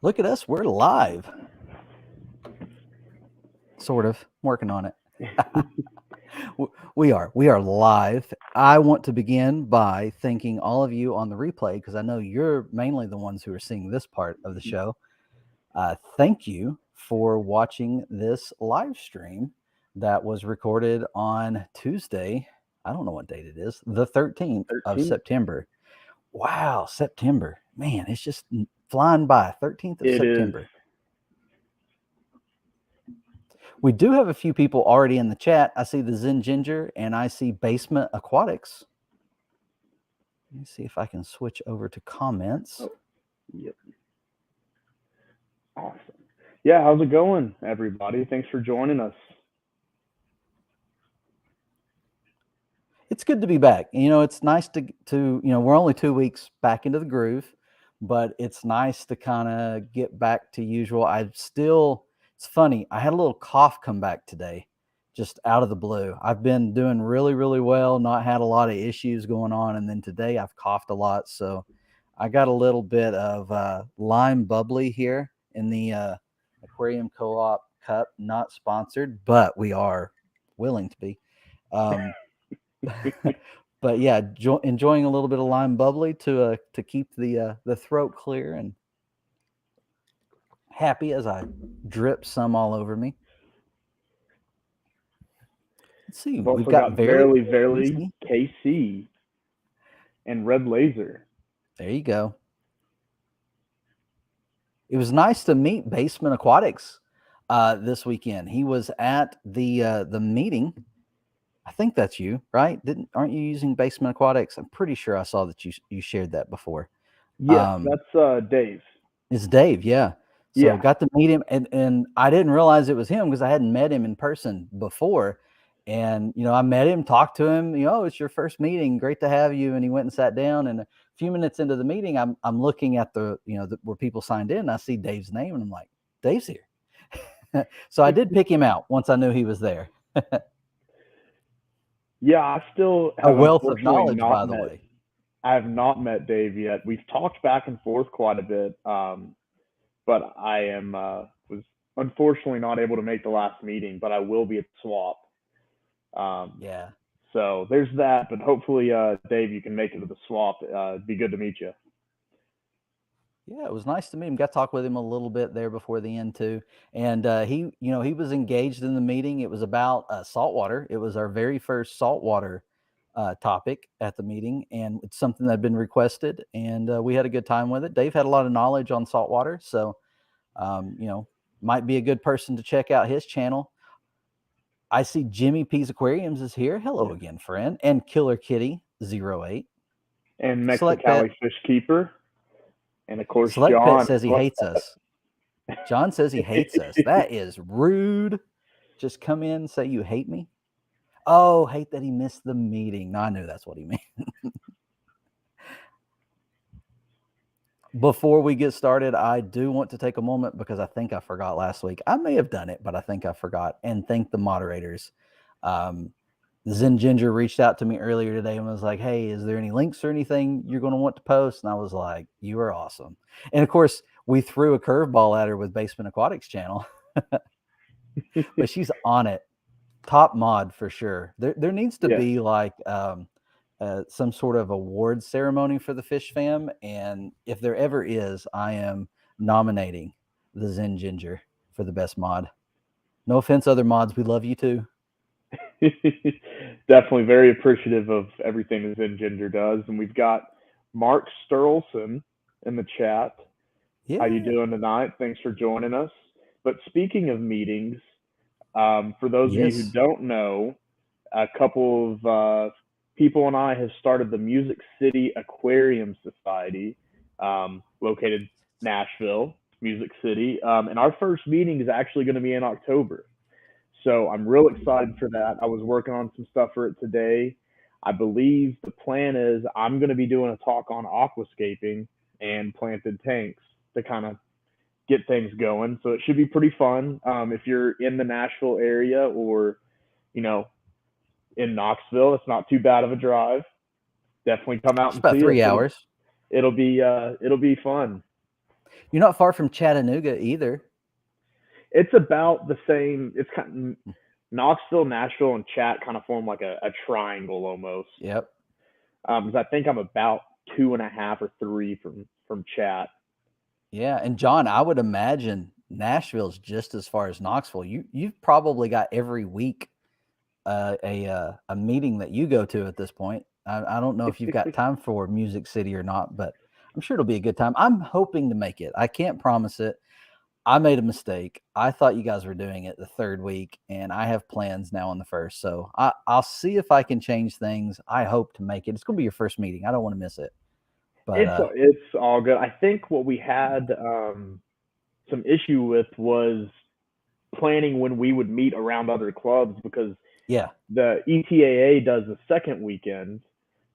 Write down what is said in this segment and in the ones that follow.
Look at us. We're live. Sort of. Working on it. We are live. I want to begin by thanking all of you on the replay because I know you're mainly the ones who are seeing this part of the show. Thank you for watching this live stream that was recorded on Tuesday. I don't know what date it is. The 13th of September. Wow, September. Man, it's just flying by. 13th of September. Is. We do have a few people already in the chat. I see the Zen Ginger and I see Basement Aquatics. Let me see if I can switch over to comments. Oh, yep. Awesome. Yeah, how's it going, everybody? Thanks for joining us. It's good to be back. You know, it's nice to we're only 2 weeks back into the groove, but it's nice to kind of get back to usual. It's funny. I had a little cough come back today, just out of the blue. I've been doing really, really well, not had a lot of issues going on. And then today I've coughed a lot. So I got a little bit of lime bubbly here in the Aquarium Co-op cup, not sponsored, but we are willing to be. But yeah, enjoying a little bit of lime bubbly to keep the throat clear, and happy as I drip some all over me. Let's see. We've got Verily KC and Red Laser. There you go. It was nice to meet Basement Aquatics this weekend. He was at the meeting. I think that's you, right? Aren't you using Basement Aquatics? I'm pretty sure I saw that you shared that before. Yeah, that's Dave. It's Dave, yeah. So yeah. Got to meet him, and I didn't realize it was him because I hadn't met him in person before. And I met him, talked to him. It's your first meeting. Great to have you. And he went and sat down. And a few minutes into the meeting, I'm looking at where people signed in. And I see Dave's name, and I'm like, Dave's here. So I did pick him out once I knew he was there. Yeah, I still have a wealth of knowledge, by the way. I have not met Dave yet. We've talked back and forth quite a bit, but I was unfortunately not able to make the last meeting, but I will be at Swap. Yeah. So there's that, but hopefully, Dave, you can make it to the Swap. It'd be good to meet you. Yeah, it was nice to meet him. Got to talk with him a little bit there before the end too. And he was engaged in the meeting. It was about saltwater. It was our very first saltwater topic at the meeting, and it's something that had been requested, and we had a good time with it. Dave had a lot of knowledge on saltwater, so might be a good person to check out his channel. I see Jimmy P's Aquariums is here. Hello again, friend. And Killer Kitty 08. And Mexicali Fish Keeper. And of course, Select John Pet says he hates us. John says he hates us. That is rude. Just come in and say you hate me. Oh, hate that he missed the meeting. No, I knew that's what he meant. Before we get started, I do want to take a moment because I think I forgot last week. I may have done it, but I think I forgot. And thank the moderators. Zen Ginger reached out to me earlier today and was like, hey, is there any links or anything you're going to want to post? And I was like, you are awesome. And of course, we threw a curveball at her with Basement Aquatics channel. But she's on it. Top mod for sure. There needs to be like some sort of award ceremony for the Fish Fam. And if there ever is, I am nominating the Zen Ginger for the best mod. No offense, other mods. We love you too. Definitely very appreciative of everything that Zen Ginger does. And we've got Mark Sturlson in the chat. Yeah. How you doing tonight? Thanks for joining us. But speaking of meetings, for those of you who don't know, a couple of people and I have started the Music City Aquarium Society, located in Nashville, Music City. And our first meeting is actually going to be in October. So I'm real excited for that. I was working on some stuff for it today. I believe the plan is I'm going to be doing a talk on aquascaping and planted tanks to kind of get things going. So it should be pretty fun. If you're in the Nashville area or, in Knoxville, it's not too bad of a drive. Definitely come out and see it. About 3 hours. It'll be fun. You're not far from Chattanooga either. It's about the same. It's kind of Knoxville, Nashville, and Chat kind of form like a triangle almost. Yep. Because I think I'm about 2.5 or 3 from Chat. Yeah, and John, I would imagine Nashville's just as far as Knoxville. You've probably got every week a meeting that you go to at this point. I don't know if you've got time for Music City or not, but I'm sure it'll be a good time. I'm hoping to make it. I can't promise it. I made a mistake. I thought you guys were doing it the third week, and I have plans now on the first. So I'll see if I can change things. I hope to make it. It's going to be your first meeting. I don't want to miss it. But it's all good. I think what we had some issue with was planning when we would meet around other clubs, because the ETAA does the second weekend.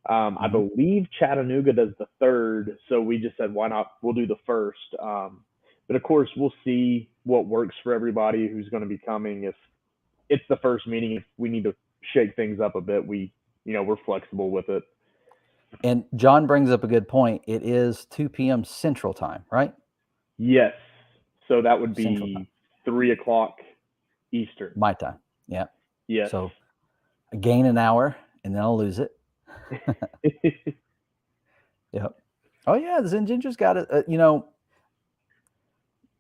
I believe Chattanooga does the third, so we just said, why not? We'll do the first. But of course, we'll see what works for everybody who's going to be coming. If it's the first meeting, if we need to shake things up a bit, we're flexible with it. And John brings up a good point. It is 2 p.m. Central Time, right? Yes. So that would be 3 o'clock Eastern. My time. Yeah. Yes. So I gain an hour and then I'll lose it. Yep. Oh yeah, the Zen Ginger's got it.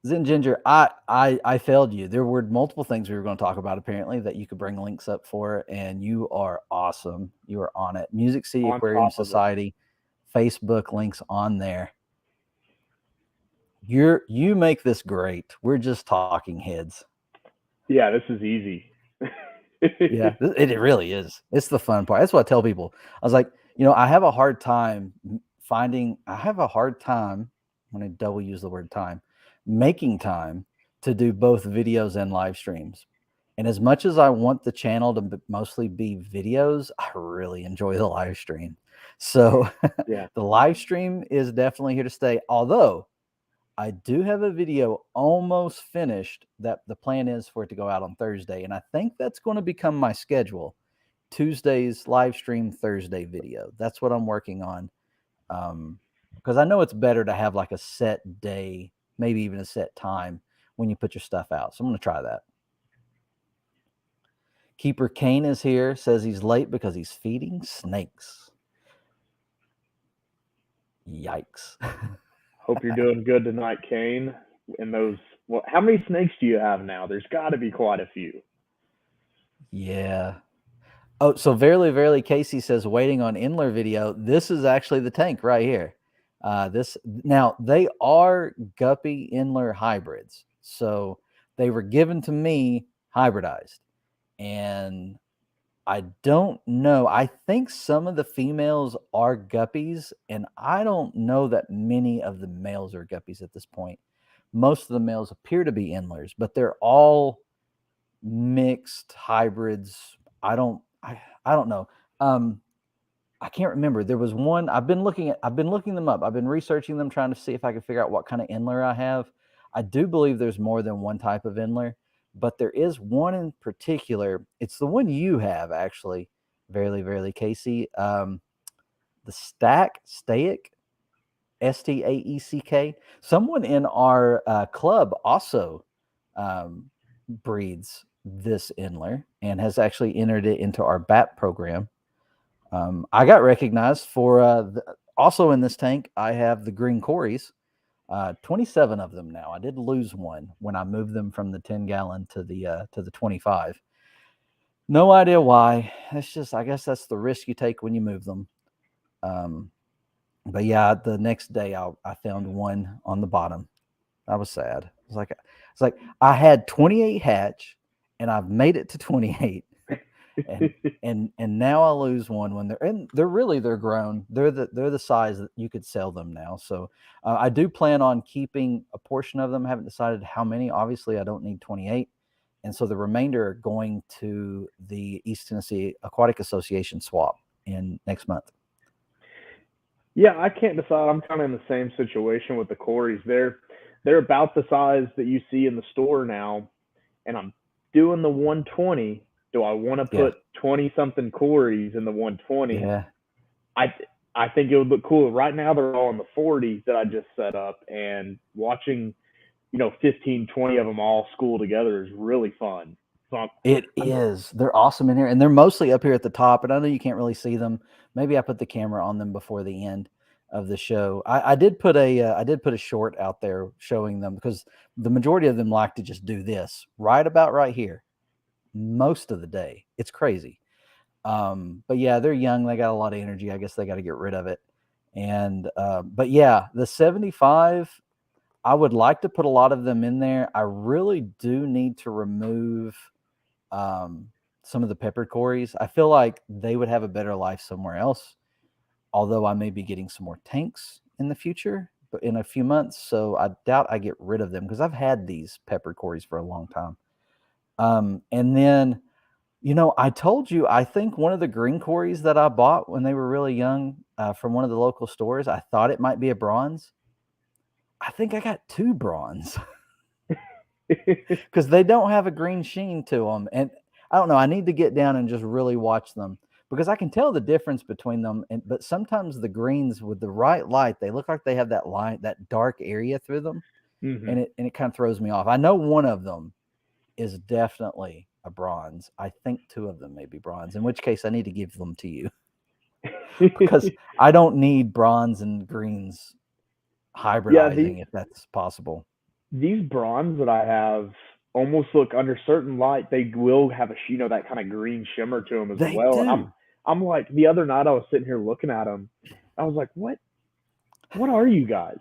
Zen Ginger, I failed you. There were multiple things we were going to talk about apparently that you could bring links up for, and you are awesome. You are on it. Music City Aquarium Society, Facebook links on there. You make this great. We're just talking heads. Yeah, this is easy. Yeah, it really is. It's the fun part. That's what I tell people. I was like, I have a hard time when I double use the word time, making time to do both videos and live streams. And as much as I want the channel to mostly be videos, I really enjoy the live stream. So the live stream is definitely here to stay. Although I do have a video almost finished that the plan is for it to go out on Thursday. And I think that's going to become my schedule. Tuesdays live stream, Thursday video. That's what I'm working on. Because I know it's better to have like a set day, maybe even a set time when you put your stuff out. So I'm going to try that. Keeper Kane is here, says he's late because he's feeding snakes. Yikes. Hope you're doing good tonight, Kane. And how many snakes do you have now? There's got to be quite a few. Yeah. Oh, so Verily Casey says waiting on Inler video. This is actually the tank right here. Now they are Guppy Inler hybrids. So they were given to me hybridized. And I don't know. I think some of the females are guppies, and I don't know that many of the males are guppies at this point. Most of the males appear to be Inlers, but they're all mixed hybrids. I don't know. I can't remember. There was one I've been looking them up. I've been researching them, trying to see if I can figure out what kind of Inler I have. I do believe there's more than one type of Inler, but there is one in particular. It's the one you have, actually, Verily Casey. The Stack, Staeck. Someone in our club also breeds this Inler and has actually entered it into our BAP program. I got recognized for also in this tank. I have the green Quarries, 27 of them now. I did lose one when I moved them from the 10-gallon to the 25. No idea why. It's just, I guess that's the risk you take when you move them. But yeah, the next day I found one on the bottom. I was sad. It's like I had 28 hatch, and I've made it to 28. and now I lose one when they're grown. They're the size that you could sell them now. So I do plan on keeping a portion of them. I haven't decided how many. Obviously, I don't need 28, and so the remainder are going to the East Tennessee Aquatic Association swap in next month. Yeah, I can't decide. I'm kind of in the same situation with the Quarries. They're about the size that you see in the store now, and I'm doing the 120. Do I want to put 20-something Quarries in the 120? Yeah. I I think it would look cool. Right now, they're all in the 40 that I just set up, and watching, 15, 20 of them all school together is really fun. So It is. They're awesome in here, and they're mostly up here at the top. And I know you can't really see them. Maybe I put the camera on them before the end of the show. I did put a short out there showing them, because the majority of them like to just do this right about right here most of the day. It's crazy. But yeah, they're young. They got a lot of energy. I guess they got to get rid of it. And but yeah, the 75. I would like to put a lot of them in there. I really do need to remove some of the peppered quarries. I feel like they would have a better life somewhere else, although I may be getting some more tanks in the future, but in a few months. So I doubt I get rid of them, because I've had these peppered quarries for a long time. And then, I told you, I think one of the green quarries that I bought when they were really young from one of the local stores, I thought it might be a bronze. I think I got 2 bronze. Because they don't have a green sheen to them. And I don't know, I need to get down and just really watch them, because I can tell the difference between them. But sometimes the greens, with the right light, they look like they have that light, that dark area through them. Mm-hmm. And it kind of throws me off. I know one of them is definitely a bronze. I think 2 of them may be bronze, in which case I need to give them to you, because I don't need bronze and greens hybridizing, if that's possible. These bronze that I have almost look, under certain light, they will have that kind of green shimmer to them as They well. do. And I'm like, the other night I was sitting here looking at them. I was like, what are you guys?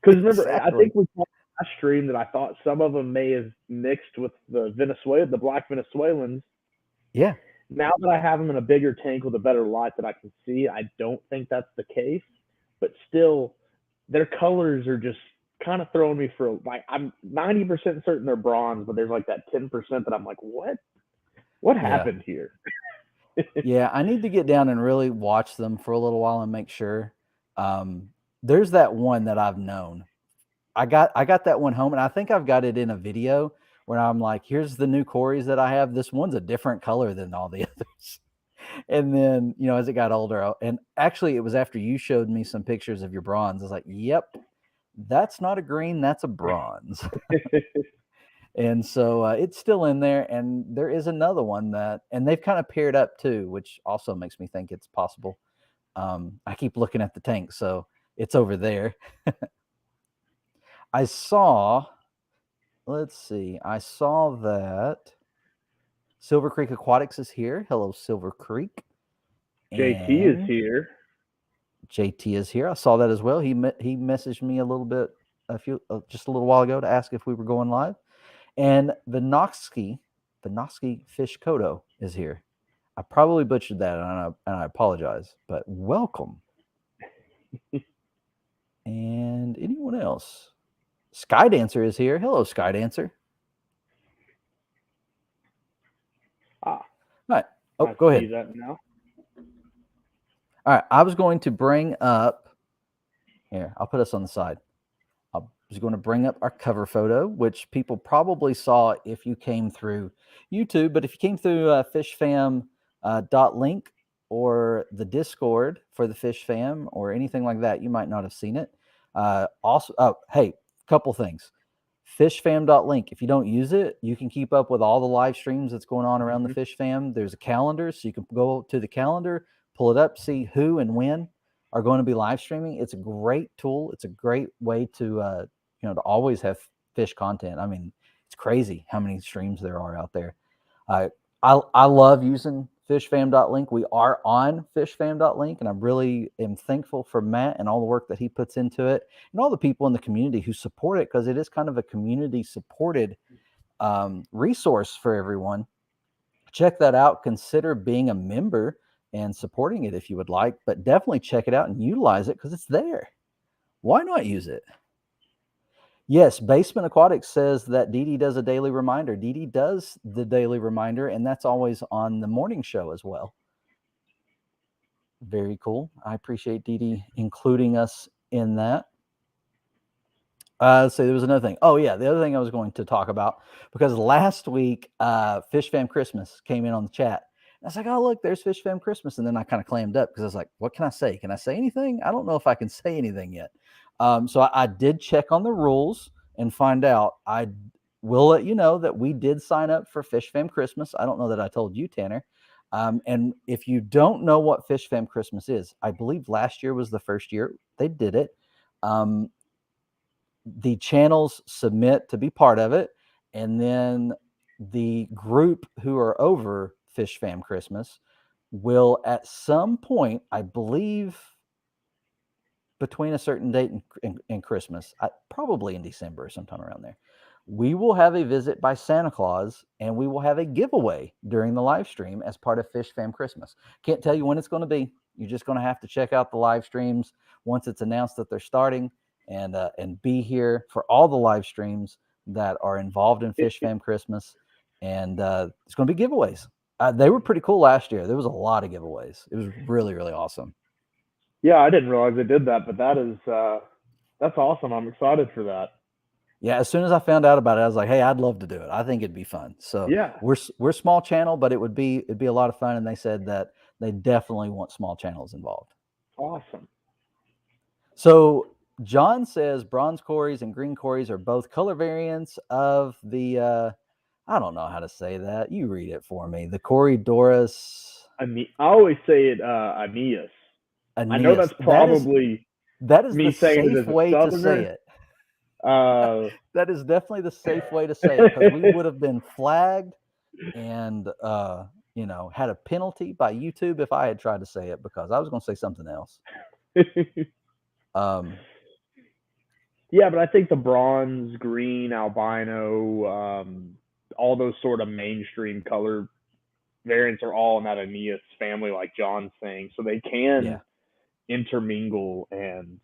Because remember, I think we talked last stream that I thought some of them may have mixed with the black Venezuelans. Yeah. Now that I have them in a bigger tank with a better light that I can see, I don't think that's the case. But still, their colors are just kind of throwing me for, like, I'm 90% certain they're bronze, but there's like that 10% that I'm like, what happened here? Yeah, I need to get down and really watch them for a little while and make sure. There's that one that I've known. I got that one home, and I think I've got it in a video where I'm like, here's the new quarries that I have. This one's a different color than all the others. And then, as it got older, and actually it was after you showed me some pictures of your bronze, I was like, yep, that's not a green, that's a bronze. And so it's still in there, and there is another one and they've kind of paired up too, which also makes me think it's possible. I keep looking at the tank, so it's over there. I saw that Silver Creek Aquatics is here. Hello, Silver Creek. JT is here. JT is here. I saw that as well. He messaged me just a little while ago to ask if we were going live. And Vinoski Fish Kodo is here. I probably butchered that, and I apologize, but welcome. And anyone else? Sky Dancer is here. Hello, Sky Dancer. All right. Oh, go ahead. See that now. All right. I was going to bring up here. I'll put us on the side. I was going to bring up our cover photo, which people probably saw if you came through YouTube. But if you came through fishfam.link or the Discord for the Fish Fam or anything like that, you might not have seen it. Hey, couple things. Fishfam.link. If you don't use it, you can keep up with all the live streams that's going on around the Fish Fam. There's a calendar, so you can go to the calendar, pull it up, see who and when are going to be live streaming. It's a great tool. It's a great way to to always have fish content. I mean, it's crazy how many streams there are out there. I love using fishfam.link. We are on fishfam.link, and I really am thankful for Matt and all the work that he puts into it, and all the people in the community who support it, because it is kind of a community supported resource for everyone. Check that out. Consider being a member and supporting it if you would like, but definitely check it out and utilize it, because it's there. Why not use it? Yes, Basement Aquatics says that Dee Dee does a daily reminder. Dee Dee does the daily reminder, and that's always on the morning show as well. Very cool. I appreciate Dee Dee including us in that. So there was another thing. Oh, yeah, the other thing I was going to talk about, because last week, Fish Fam Christmas came in on the chat, I was like, oh, look, there's Fish Fam Christmas. And then I kind of clammed up because I was like, what can I say? Can I say anything? I don't know if I can say anything yet. So I did check on the rules and find out. I will let you know that we did sign up for Fish Fam Christmas. I don't know that I told you, Tanner. And if you don't know what Fish Fam Christmas is, I believe last year was the first year they did it. The channels submit to be part of it, and then the group who are over Fish Fam Christmas will at some point, I believe between a certain date and Christmas, probably in December or sometime around there, we will have a visit by Santa Claus, and we will have a giveaway during the live stream as part of Fish Fam Christmas. Can't tell you when it's going to be. You're just going to have to check out the live streams once it's announced that they're starting, and be here for all the live streams that are involved in Fish Fam Christmas. And it's going to be giveaways. They were pretty cool last year. There was a lot of giveaways. It was really, really awesome. Yeah, I didn't realize they did that, but that's awesome. I'm excited for that. Yeah, as soon as I found out about it, I was like, hey, I'd love to do it. I think it'd be fun. So yeah, we're a small channel, but it'd be a lot of fun. And they said that they definitely want small channels involved. Awesome. So John says bronze quarries and green quarries are both color variants of the I don't know how to say that. You read it for me. The Corydoras. I always say it Aeneas. I know that's probably that is the safe way to say it. That is definitely the safe way to say it, because we would have been flagged and had a penalty by YouTube if I had tried to say it, because I was going to say something else. Yeah, but I think the bronze, green, albino, all those sort of mainstream color variants are all in that Aeneas family, like John's saying, so they can intermingle and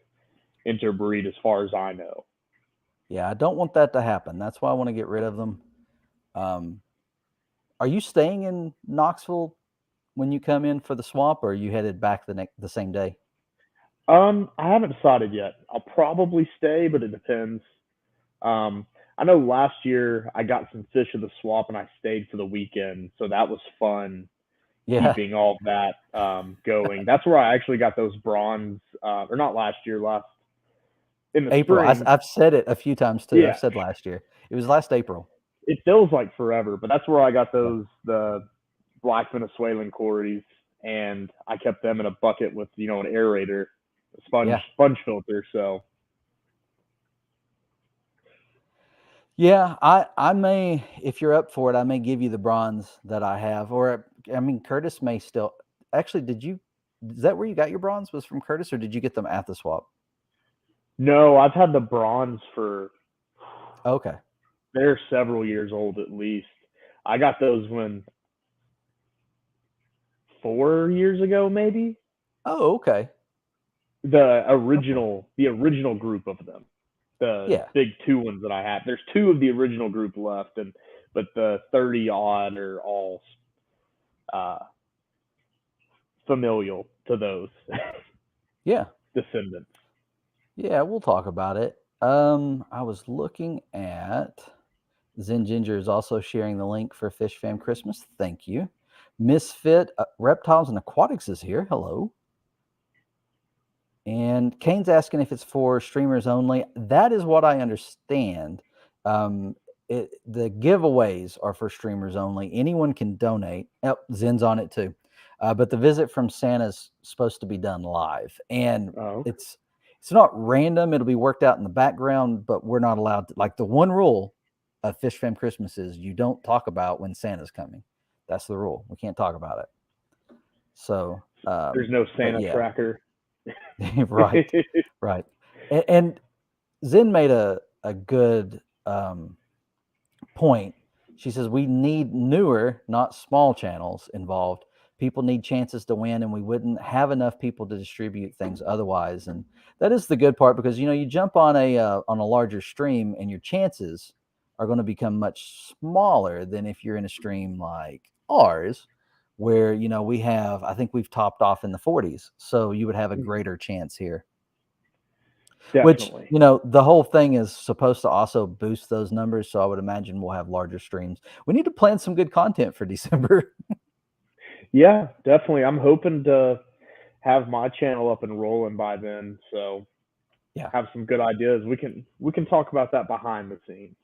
interbreed, as far as I know. Yeah, I don't want that to happen. That's why I want to get rid of them. Are you staying in Knoxville when you come in for the swap, or are you headed back the same day? I haven't decided yet. I'll probably stay, but it depends. I know last year I got some fish at the swap and I stayed for the weekend, so that was fun. Yeah. Keeping all that going. That's where I actually got those bronze, or not last year, in the April. spring. I've said it a few times too. Yeah. I've said last year. It was last April. It feels like forever, but that's where I got those, the black Venezuelan quarries, and I kept them in a bucket with, an aerator, a sponge filter. So yeah, I may, if you're up for it, I may give you the bronze that I have, or Curtis may still. Actually, is that where you got your bronze? Was from Curtis, or did you get them at the swap? No, I've had the bronze for. Okay. They're several years old at least. I got those 4 years ago, maybe. Oh, okay. The original group of them. The big two ones that I had. There's two of the original group left, but the 30 odd are all familial to those. Descendants. Yeah, we'll talk about it. I was looking at Zen Ginger is also sharing the link for Fish Fam Christmas. Thank you. Misfit Reptiles and Aquatics is here. Hello. And Kane's asking if it's for streamers only. That is what I understand. The giveaways are for streamers only. Anyone can donate. Zen's on it too. But the visit from Santa's supposed to be done live. And it's not random. It'll be worked out in the background, but we're not allowed to. Like, the one rule of Fish Fam Christmas is you don't talk about when Santa's coming. That's the rule. We can't talk about it. So there's no Santa tracker. Right. And Zen made a good point. She says we need newer, not small channels involved. People need chances to win, and we wouldn't have enough people to distribute things otherwise. And that is the good part, because you jump on a larger stream, and your chances are going to become much smaller than if you're in a stream like ours, where I think we've topped off in the 40s, so you would have a greater chance here. Definitely. Which the whole thing is supposed to also boost those numbers, so I would imagine we'll have larger streams. We need to plan some good content for December. Yeah, definitely. I'm hoping to have my channel up and rolling by then, so Yeah. have some good ideas. We can talk about that behind the scenes.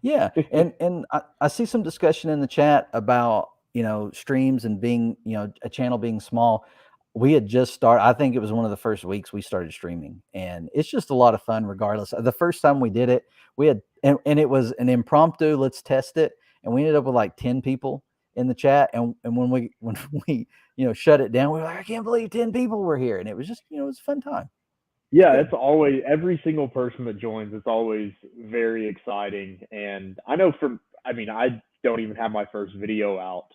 Yeah, and I see some discussion in the chat about, streams and being, a channel being small. We had just started. I think it was one of the first weeks we started streaming, and it's just a lot of fun regardless. The first time we did it, we had and it was an impromptu, let's test it, and we ended up with like 10 people in the chat, and when we shut it down, we were like, I can't believe 10 people were here, and it was just, it was a fun time. Yeah, it's always every single person that joins. It's always very exciting, and I know I mean, I don't even have my first video out.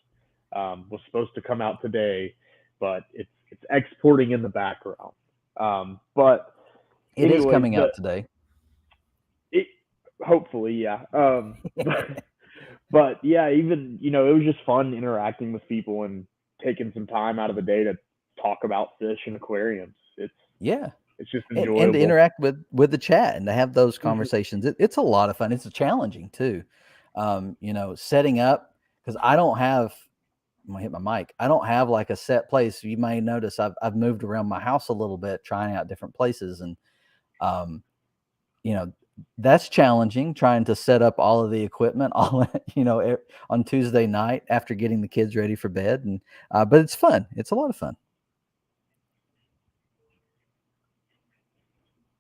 Was supposed to come out today, but it's exporting in the background. But It is coming out today. It hopefully, yeah. But yeah, even it was just fun interacting with people and taking some time out of the day to talk about fish and aquariums. It's just enjoyable. And to interact with the chat and to have those conversations. It's a lot of fun. It's challenging too. Setting up, because I don't have, I'm gonna hit my mic. I don't have like a set place. You may notice I've moved around my house a little bit, trying out different places, and that's challenging, trying to set up all of the equipment all on Tuesday night after getting the kids ready for bed, and but it's fun. It's a lot of fun.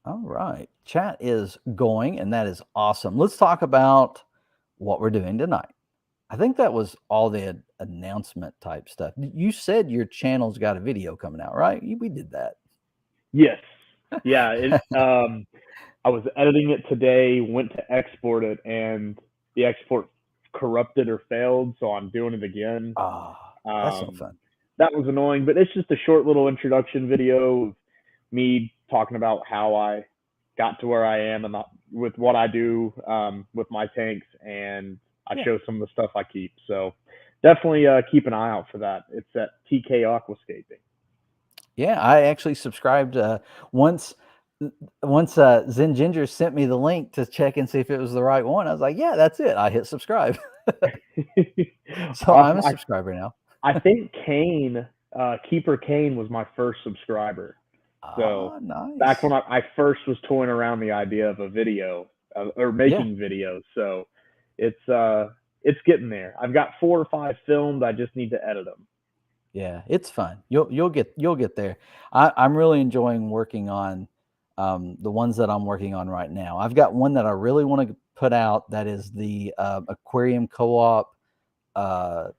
All right, chat is going, and that is awesome. Let's talk about what we're doing tonight. I think that was all the announcement type stuff. You said your channel's got a video coming out, right? We did that. Yes. Yeah. I was editing it today, went to export it, and the export corrupted or failed, so I'm doing it again. That's no fun. That was annoying, but it's just a short little introduction video of me talking about how I got to where I am and with what I do with my tanks, and I show some of the stuff I keep. So definitely keep an eye out for that. It's at TK Aquascaping. Yeah, I actually subscribed once Zen Ginger sent me the link to check and see if it was the right one. I was like, yeah, that's it. I hit subscribe. So I'm a subscriber now. I think Keeper Kane was my first subscriber. So nice. Back when I first was toying around the idea of a video or making videos. So it's getting there. I've got 4 or 5 filmed. I just need to edit them. Yeah, it's fun. You'll get there. I'm really enjoying working on the ones that I'm working on right now. I've got one that I really want to put out. That is the Aquarium Co-op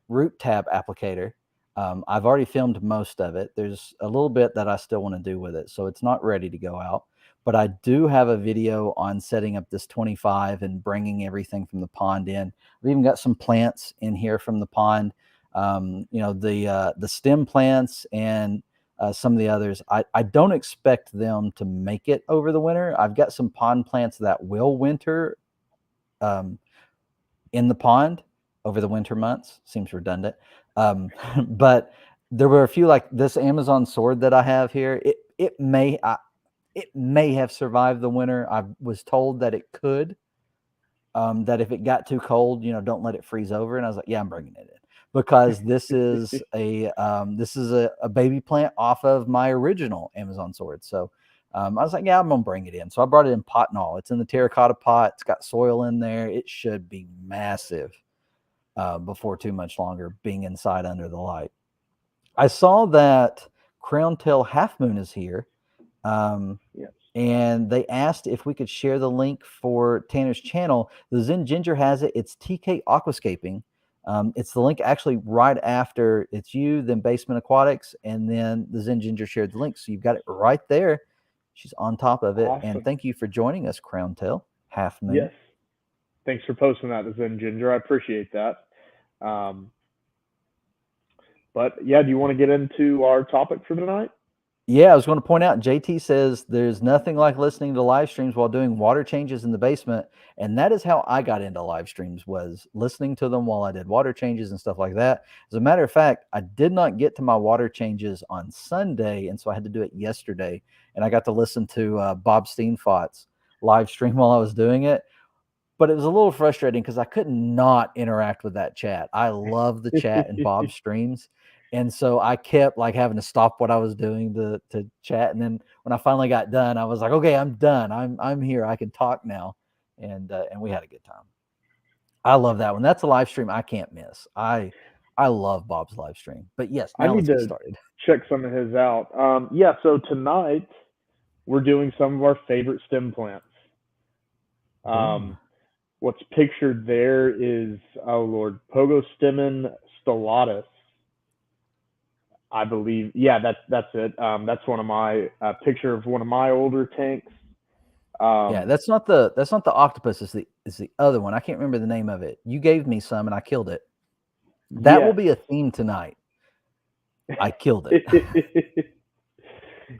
root tab applicator. I've already filmed most of it. There's a little bit that I still want to do with it, so it's not ready to go out. But I do have a video on setting up this 25 and bringing everything from the pond in. I've even got some plants in here from the pond. The stem plants and some of the others. I don't expect them to make it over the winter. I've got some pond plants that will winter in the pond over the winter months. Seems redundant. But there were a few, like this Amazon sword that I have here. It may have survived the winter. I was told that it could, that if it got too cold, don't let it freeze over. And I was like, yeah, I'm bringing it in, because this is a baby plant off of my original Amazon sword. So I was like, yeah, I'm gonna bring it in. So I brought it in pot and all. It's in the terracotta pot. It's got soil in there. It should be massive before too much longer, being inside under the light. I saw that Crown Tail Half Moon is here. Yes. And they asked if we could share the link for Tanner's channel. The Zen Ginger has it. It's TK Aquascaping. It's the link actually right after it's you, then Basement Aquatics, and then the Zen Ginger shared the link. So you've got it right there. She's on top of it. Awesome. And thank you for joining us, Crown Tail Half Moon. Yes. Thanks for posting that, the Zen Ginger. I appreciate that. But yeah, do you want to get into our topic for tonight? Yeah, I was going to point out, JT says there's nothing like listening to live streams while doing water changes in the basement. And that is how I got into live streams, was listening to them while I did water changes and stuff like that. As a matter of fact, I did not get to my water changes on Sunday, and so I had to do it yesterday. And I got to listen to Bob Steenfott's live stream while I was doing it. But it was a little frustrating because I could not interact with that chat. I love the chat and Bob's streams. And so I kept like having to stop what I was doing to chat. And then when I finally got done, I was like, okay, I'm done. I'm here. I can talk now. And we had a good time. I love that one. That's a live stream I can't miss. I love Bob's live stream. But yes, I now need let's get to started. check some of his out. Yeah, so tonight we're doing some of our favorite stem plants. What's pictured there is, oh Lord, Pogostemon stellatus. I believe, yeah, that's it. That's one of my picture of one of my older tanks. Yeah, that's not the octopus. Is the other one. I can't remember the name of it. You gave me some and I killed it. That will be a theme tonight. I killed it.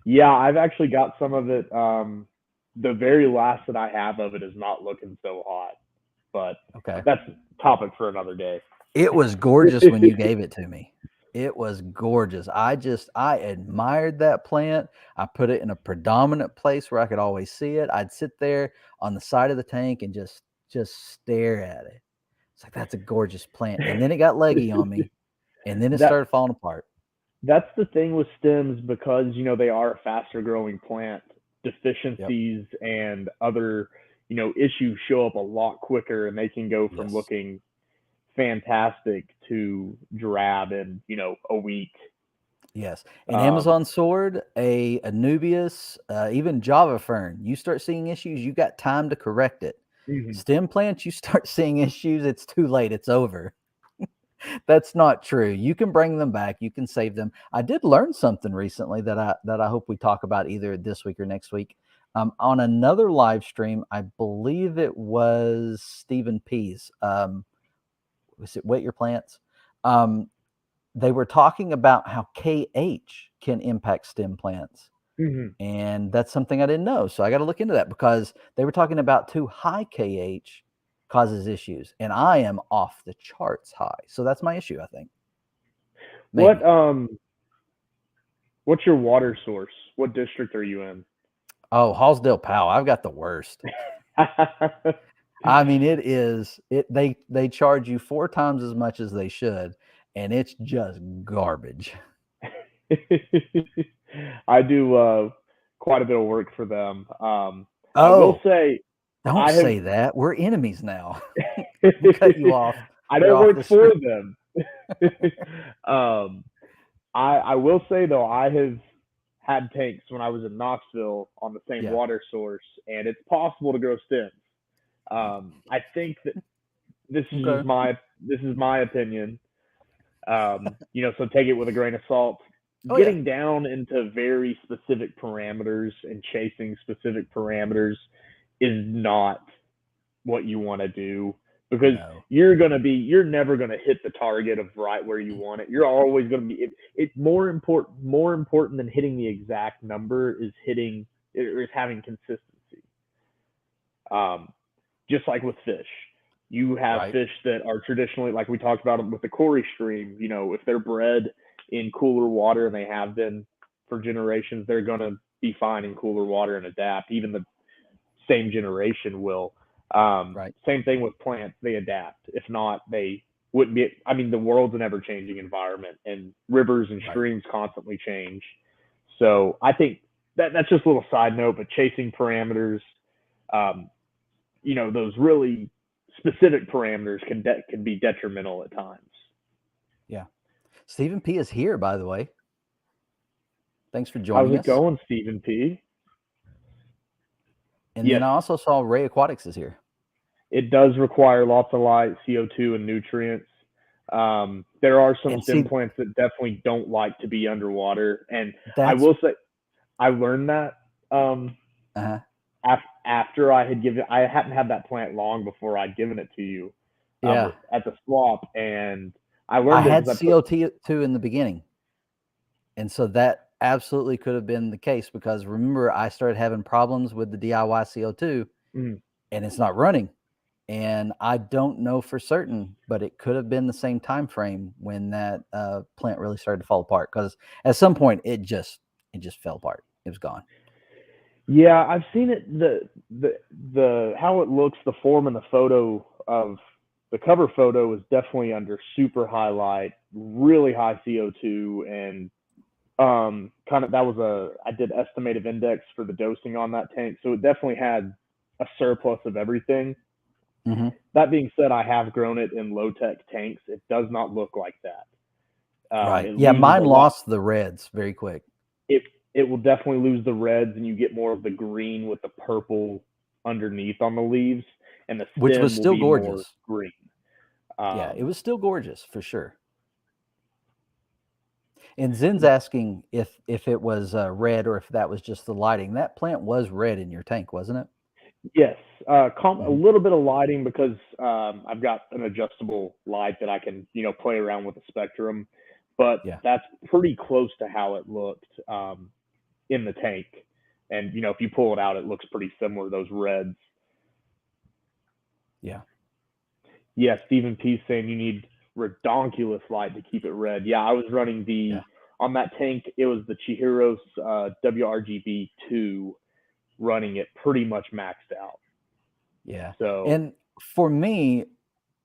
Yeah, I've actually got some of it. The very last that I have of it is not looking so hot, but okay, that's topic for another day. It was gorgeous when you gave it to me. It was gorgeous. I admired that plant. I put it in a predominant place where I could always see it. I'd sit there on the side of the tank and just stare at it. It's like, that's a gorgeous plant. And then it got leggy on me, and then it started falling apart. That's the thing with stems, because they are a faster growing plant. Deficiencies and other issues show up a lot quicker, and they can go from looking fantastic to drab in a week. Yes, an Amazon sword, a Anubias, even Java fern. You start seeing issues, you got time to correct it. Stem plants, you start seeing issues, it's too late. It's over. That's not true. You can bring them back. You can save them. I did learn something recently that I hope we talk about either this week or next week. On another live stream, I believe it was Stephen P's. Was it Wet Your Plants? They were talking about how KH can impact stem plants. And that's something I didn't know. So I got to look into that, because they were talking about too high KH causes issues, and I am off the charts high. So that's my issue, I think. Maybe. What's your water source? What district are you in? Oh, Hallsdale Powell. I've got the worst. I mean, they charge you 4 times as much as they should, and it's just garbage. I do quite a bit of work for them. I will say, don't say that. We're enemies now. We'll cut you off. I don't work for them. I will say, though, I have had tanks when I was in Knoxville on the same water source, and it's possible to grow stems. I think that this is my opinion. So take it with a grain of salt. Getting down into very specific parameters and chasing specific parameters is not what you want to do, because you're never going to hit the target of right where you want it. You're always going to be, it's more important than hitting the exact number is having consistency. Just like with fish, you have fish that are traditionally, like we talked about with the Quarry stream, if they're bred in cooler water, and they have been for generations, they're going to be fine in cooler water and adapt. Even the same generation will. Same thing with plants, they adapt. If not, they wouldn't be. I mean, the world's an ever-changing environment, and rivers and streams constantly change. So I think that's just a little side note, but chasing parameters, those really specific parameters can be detrimental at times. Yeah. Stephen P is here, by the way. Thanks for joining us. How's it going, Stephen P? And then I also saw Ray Aquatics is here. It does require lots of light, CO2, and nutrients. There are some stem plants that definitely don't like to be underwater. And I will say, I learned that after I hadn't had that plant long before I'd given it to you at the swap. And I learned I had CO2 in the beginning. And so that absolutely could have been the case, because remember, I started having problems with the DIY CO2 and it's not running. And I don't know for certain, but it could have been the same time frame when that plant really started to fall apart, because at some point it just fell apart. It was gone. Yeah, I've seen it, the how it looks, the form in the photo of the cover photo is definitely under super high light, really high CO2, and kind of I did estimative index for the dosing on that tank, so it definitely had a surplus of everything. Mm-hmm. That being said, I have grown it in low tech tanks. It does not look like that. Right. Yeah, mine lost the reds very quick. It will definitely lose the reds, and you get more of the green with the purple underneath on the leaves, and the stem which was still will be gorgeous. More green. Yeah, it was still gorgeous for sure. And Zen's asking if it was red or if that was just the lighting. That plant was red in your tank, wasn't it? Yes, a little bit of lighting because I've got an adjustable light that I can play around with the spectrum, but that's pretty close to how it looked in the tank. And if you pull it out, it looks pretty similar, those reds. Yeah. Yeah, Stephen P. saying you need redonkulous light to keep it red. Yeah, I was running on that tank, it was the Chihiros WRGB 2 running it pretty much maxed out. Yeah. So, and for me,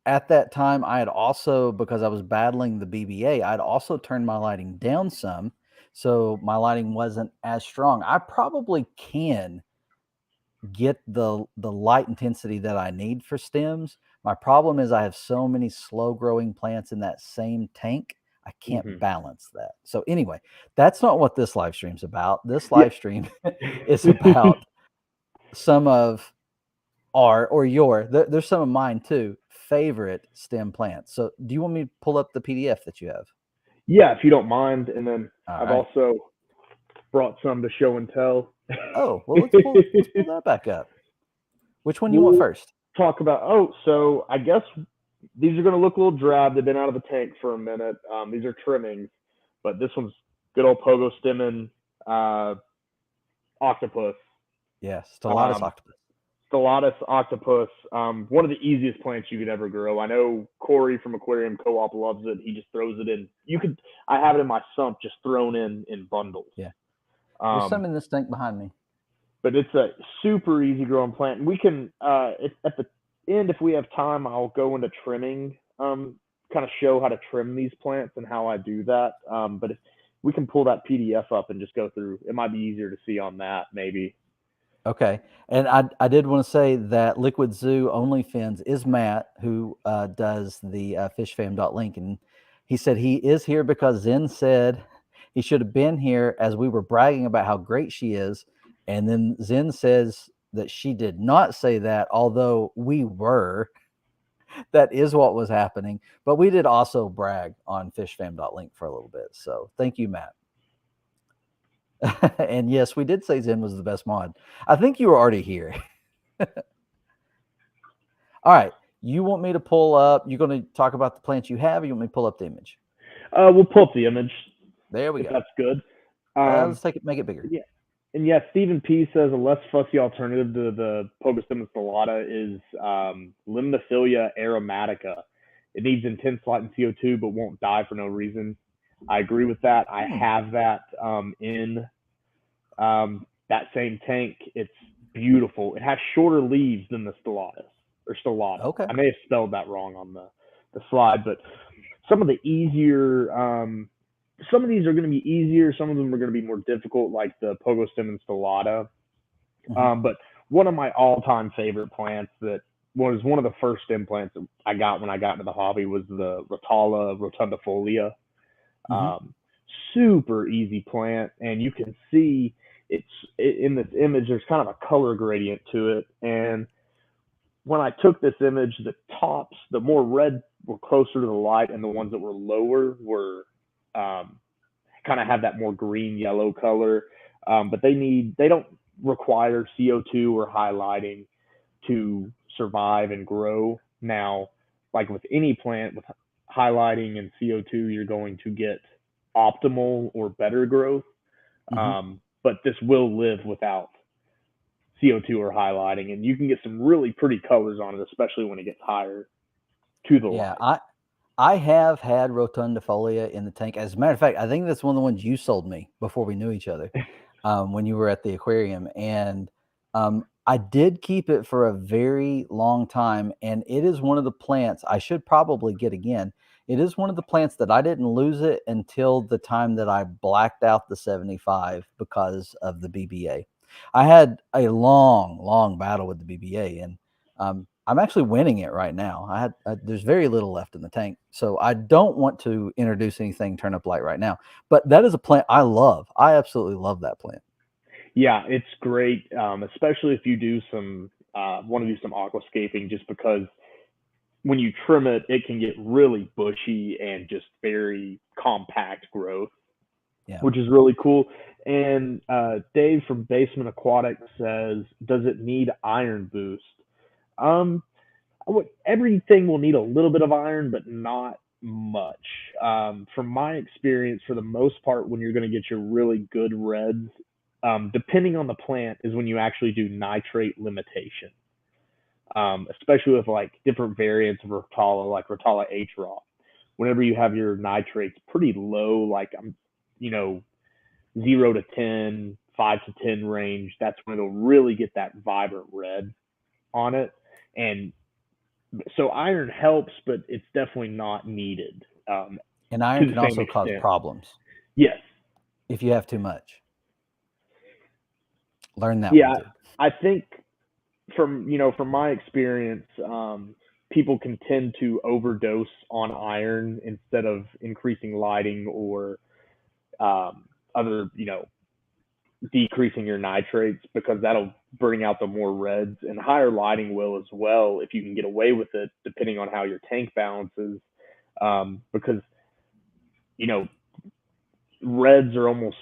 at that time, I had also, because I was battling the BBA, I'd also turned my lighting down some, so my lighting wasn't as strong. I probably can get the light intensity that I need for stems. My problem is I have so many slow growing plants in that same tank. I can't balance that. So anyway, that's not what this live stream's about. This live stream is about some of there's some of mine too, favorite stem plants. So do you want me to pull up the PDF that you have? Yeah, if you don't mind. And then I've also brought some to show and tell. Oh, well, let's pull that back up. Which one do you want first? Talk about, so I guess these are going to look a little drab. They've been out of the tank for a minute. These are trimmings, but this one's good old pogo stemming octopus. Yeah, Stellatus Octopus. Stellatus Octopus, one of the easiest plants you could ever grow. I know Corey from Aquarium Co-op loves it. He just throws it in. I have it in my sump just thrown in bundles. Yeah. There's some in this tank behind me. But it's a super easy growing plant. And we can, at the end, if we have time, I'll go into trimming, kind of show how to trim these plants and how I do that. But if we can pull that PDF up and just go through, it might be easier to see on that maybe. Okay. And I did want to say that Liquid Zoo OnlyFins is Matt, who does the fishfam.link. And he said he is here because Zen said he should have been here as we were bragging about how great she is. And then Zen says that she did not say that, although we were. That is what was happening. But we did also brag on fishfam.link for a little bit. So thank you, Matt. And yes, we did say Zen was the best mod. I think you were already here. All right. You want me to pull up? You're going to talk about the plants you have, or you want me to pull up the image? We'll pull up the image. There we go. That's good. Let's make it bigger. Yeah. And yeah, Stephen P. says a less fussy alternative to the Pogostem stellata is Limnophilia Aromatica. It needs intense light and CO2, but won't die for no reason. I agree with that. I have that in that same tank. It's beautiful. It has shorter leaves than the Stellatus or Stellata. Okay. I may have spelled that wrong on the slide, but some of the easier, some of these are going to be easier. Some of them are going to be more difficult, like the Pogostem and Stellata. But one of my all-time favorite plants that was one of the first stem plants that I got when I got into the hobby was the Rotala Rotundifolia. Super easy plant, and you can see in this image there's kind of a color gradient to it. And when I took this image, the tops, the more red were closer to the light, and the ones that were lower were kind of have that more green yellow color. But they don't require CO2 or high lighting to survive and grow. Now, like with any plant with highlighting and CO2, you're going to get optimal or better growth. But this will live without CO2 or highlighting, and you can get some really pretty colors on it, especially when it gets higher to the light. I have had Rotundifolia in the tank. As a matter of fact, I think that's one of the ones you sold me before we knew each other, when you were at the aquarium. And I did keep it for a very long time, and it is one of the plants I should probably get again. It is one of the plants that I didn't lose it until the time that I blacked out the 75 because of the BBA. I had a long battle with the BBA, and I'm actually winning it right now. There's very little left in the tank, so I don't want to introduce anything turnip light right now. But that is a plant I love. I absolutely love that plant. Yeah, it's great, especially if you do want to do some aquascaping, just because when you trim it, it can get really bushy and just very compact growth, which is really cool. And Dave from Basement Aquatic says, does it need iron boost? Everything will need a little bit of iron, but not much. From my experience, for the most part, when you're going to get your really good reds, depending on the plant, is when you actually do nitrate limitation. Especially with like different variants of Rotala, like Rotala H raw. Whenever you have your nitrates pretty low, like 0 to 10, 5 to 10 range, that's when it'll really get that vibrant red on it. And so iron helps, but it's definitely not needed. And iron can also cause problems. Yes. If you have too much. Learn that one too. I think from my experience, people can tend to overdose on iron instead of increasing lighting or other, decreasing your nitrates, because that'll bring out the more reds, and higher lighting will as well if you can get away with it, depending on how your tank balances. Because reds are almost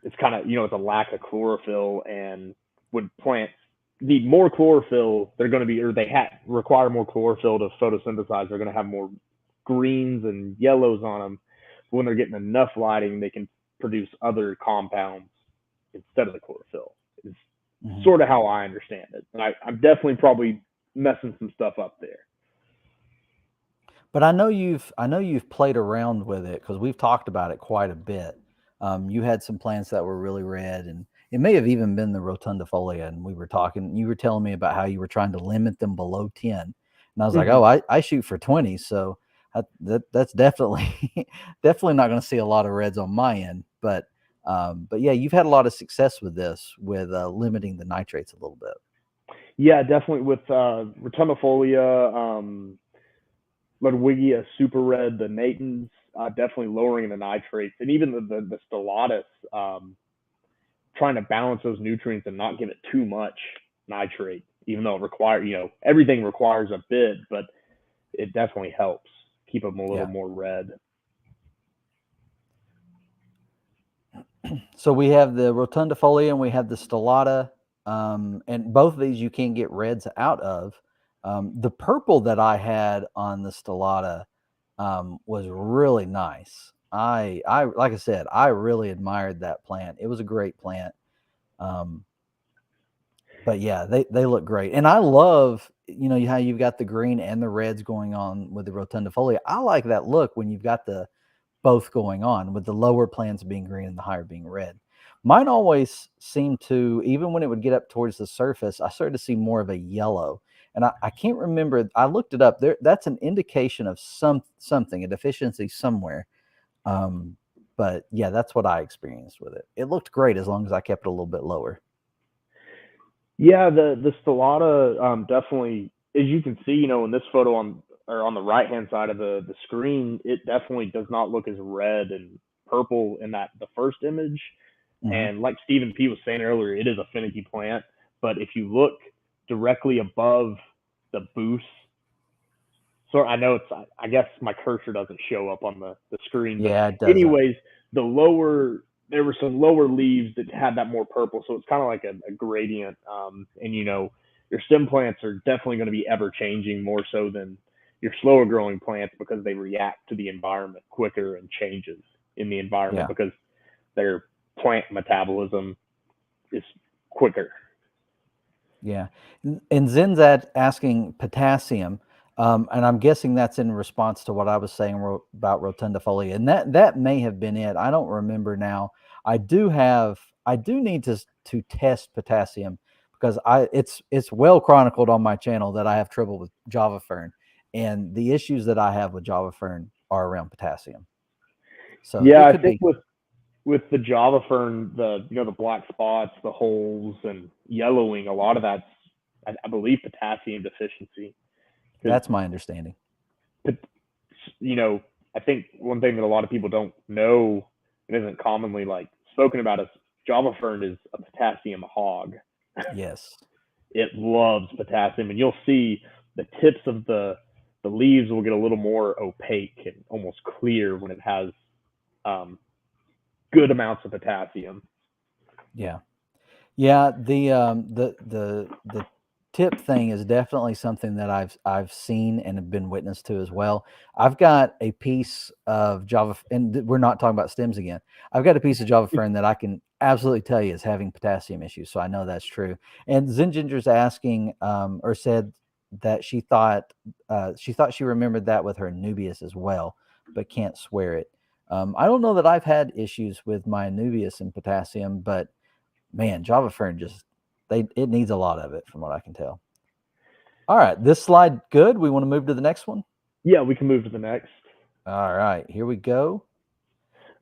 it's kind of it's a lack of chlorophyll, and when plants need more chlorophyll, they're going to be, or they require more chlorophyll to photosynthesize. They're going to have more greens and yellows on them. But when they're getting enough lighting, they can produce other compounds instead of the chlorophyll. Is sort of how I understand it. And I'm definitely probably messing some stuff up there. But I know you've played around with it, because we've talked about it quite a bit. You had some plants that were really red, and it may have even been the Rotundifolia, and we were talking, you were telling me about how you were trying to limit them below 10. And I was like, oh, I shoot for 20. So that's definitely not going to see a lot of reds on my end. But yeah, you've had a lot of success with this, with limiting the nitrates a little bit. Yeah, definitely with Retinofolia, Ludwigia Super Red, the Natans, definitely lowering the nitrates, and even the Stellatus, trying to balance those nutrients and not give it too much nitrate, even though it requires, everything requires a bit, but it definitely helps keep them a little more red. So we have the Rotundifolia and we have the Stellata, and both of these you can get reds out of. The purple that I had on the Stellata was really nice. I like I said, I really admired that plant. It was a great plant. But yeah, they look great. And I love, how you've got the green and the reds going on with the Rotundifolia. I like that look when you've got the both going on, with the lower plants being green and the higher being red. Mine always seemed to, even when it would get up towards the surface, I started to see more of a yellow. And I can't remember. I looked it up. That's an indication of something, a deficiency somewhere. But yeah, that's what I experienced with it. It looked great as long as I kept it a little bit lower. Yeah, the Stellata definitely, as you can see, in this photo on the right hand side of the screen, it definitely does not look as red and purple in the first image. And like Stephen P was saying earlier, it is a finicky plant. But if you look directly above the boost, so I know I guess my cursor doesn't show up on the screen. Yeah, it does. Anyways, there were some lower leaves that had that more purple, so it's kind of like a gradient. And your stem plants are definitely going to be ever changing, more so than your slower growing plants, because they react to the environment quicker and changes in the environment because their plant metabolism is quicker. Yeah. And Zen's asking potassium, and I'm guessing that's in response to what I was saying about Rotundifolia, and that may have been it. I don't remember now. I do need to test potassium, because it's well chronicled on my channel that I have trouble with Java Fern, and the issues that I have with Java Fern are around potassium. So yeah, it I could think be. with the Java Fern, the black spots, the holes, and yellowing, a lot of that's I believe potassium deficiency. That's my understanding. I think one thing that a lot of people don't know and isn't commonly like spoken about is Java Fern is a potassium hog. Yes. It loves potassium, and you'll see the tips of the leaves will get a little more opaque and almost clear when it has good amounts of potassium. Yeah. Yeah, the tip thing is definitely something that I've seen and have been witness to as well. I've got a piece of Java, and we're not talking about stems again. I've got a piece of Java Fern that I can absolutely tell you is having potassium issues, so I know that's true. And Zen Ginger's asking, or said that she thought she remembered that with her Anubias as well, but can't swear it. I don't know that I've had issues with my Anubias and potassium, but man, Java Fern it needs a lot of it from what I can tell. All right, this slide good. We want to move to the next one. Yeah, we can move to the next. All right, here we go.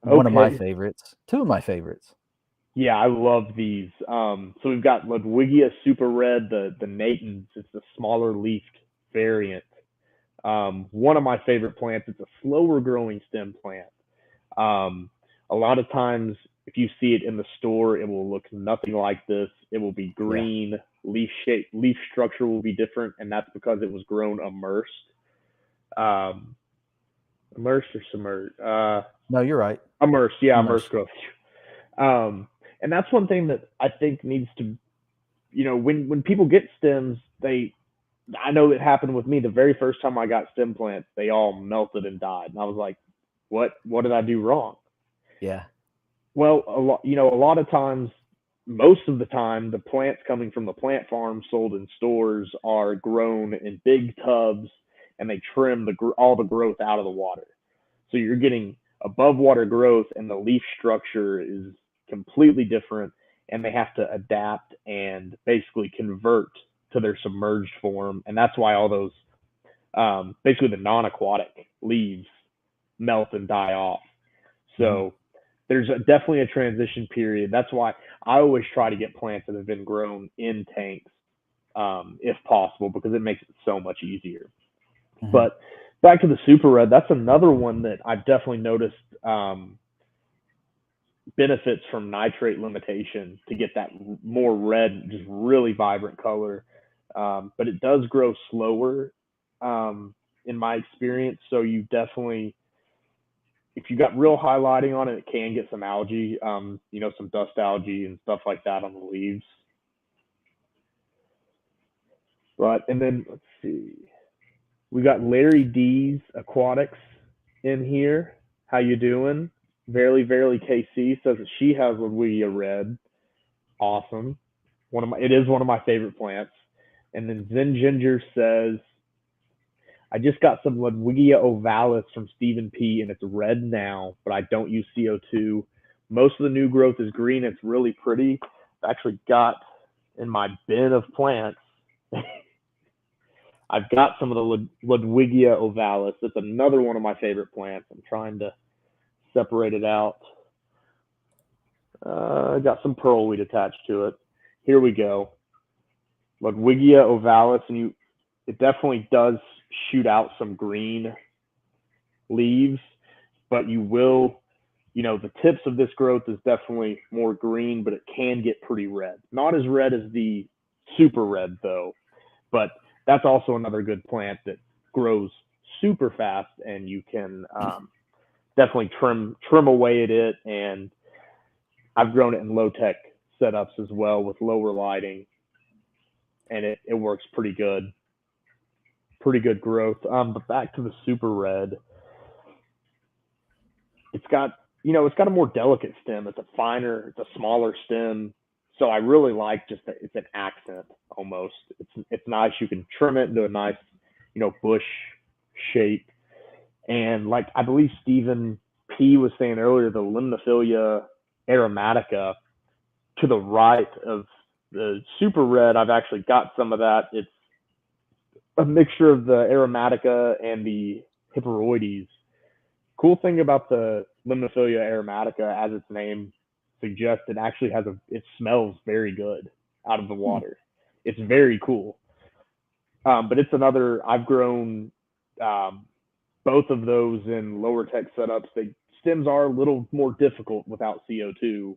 Okay. One of my favorites, two of my favorites. Yeah, I love these. So we've got Ludwigia Super Red, the Natans. It's the smaller leafed variant. One of my favorite plants. It's a slower growing stem plant. A lot of times, if you see it in the store, it will look nothing like this. It will be green, leaf shape, leaf structure will be different, and that's because it was grown immersed. Immersed or submerged? No, you're right. Immersed, yeah, immersed growth. And that's one thing that I think needs to, when people get stems, I know it happened with me. The very first time I got stem plants, they all melted and died, and I was like, what did I do wrong? Yeah. Well, a lot of times, most of the time, the plants coming from the plant farm sold in stores are grown in big tubs, and they trim all the growth out of the water. So you're getting above water growth, and the leaf structure is completely different, and they have to adapt and basically convert to their submerged form, and that's why all those basically the non-aquatic leaves melt and die off. So there's definitely a transition period. That's why I always try to get plants that have been grown in tanks, if possible, because it makes it so much easier. Mm-hmm. But back to the Super Red, that's another one that I've definitely noticed benefits from nitrate limitation to get that more red, just really vibrant color. But it does grow slower in my experience. So you definitely, if you got real high lighting on it, it can get some algae, some dust algae and stuff like that on the leaves. And then let's see, we got Larry D's Aquatics in here. How you doing? Verily KC says that she has Ludwigia Red. Awesome. It is one of my favorite plants. And then Zen Ginger says, I just got some Ludwigia Ovalis from Stephen P. and it's red now, but I don't use CO2. Most of the new growth is green. It's really pretty. I actually got in my bin of plants. I've got some of the Ludwigia Ovalis. That's another one of my favorite plants. I'm trying to separate it out. I got some pearlweed attached to it. Here we go. Ludwigia Ovalis, and it definitely does shoot out some green leaves, but you will, the tips of this growth is definitely more green, but it can get pretty red. Not as red as the Super Red though, but that's also another good plant that grows super fast, and you can definitely trim away at it. And I've grown it in low tech setups as well with lower lighting, and it works pretty good. Pretty good growth. But back to the Super Red, it's got a more delicate stem. It's a smaller stem. So I really like it's an accent almost. It's nice. You can trim it into a nice, bush shape. And like I believe Stephen P was saying earlier, the Limnophilia Aromatica to the right of the Super Red, I've actually got some of that. It's a mixture of the Aromatica and the Hyperoides. Cool thing about the Limnophilia Aromatica, as its name suggests, it actually it smells very good out of the water. It's very cool. But it's another, I've grown both of those in lower tech setups. The stems are a little more difficult without CO2,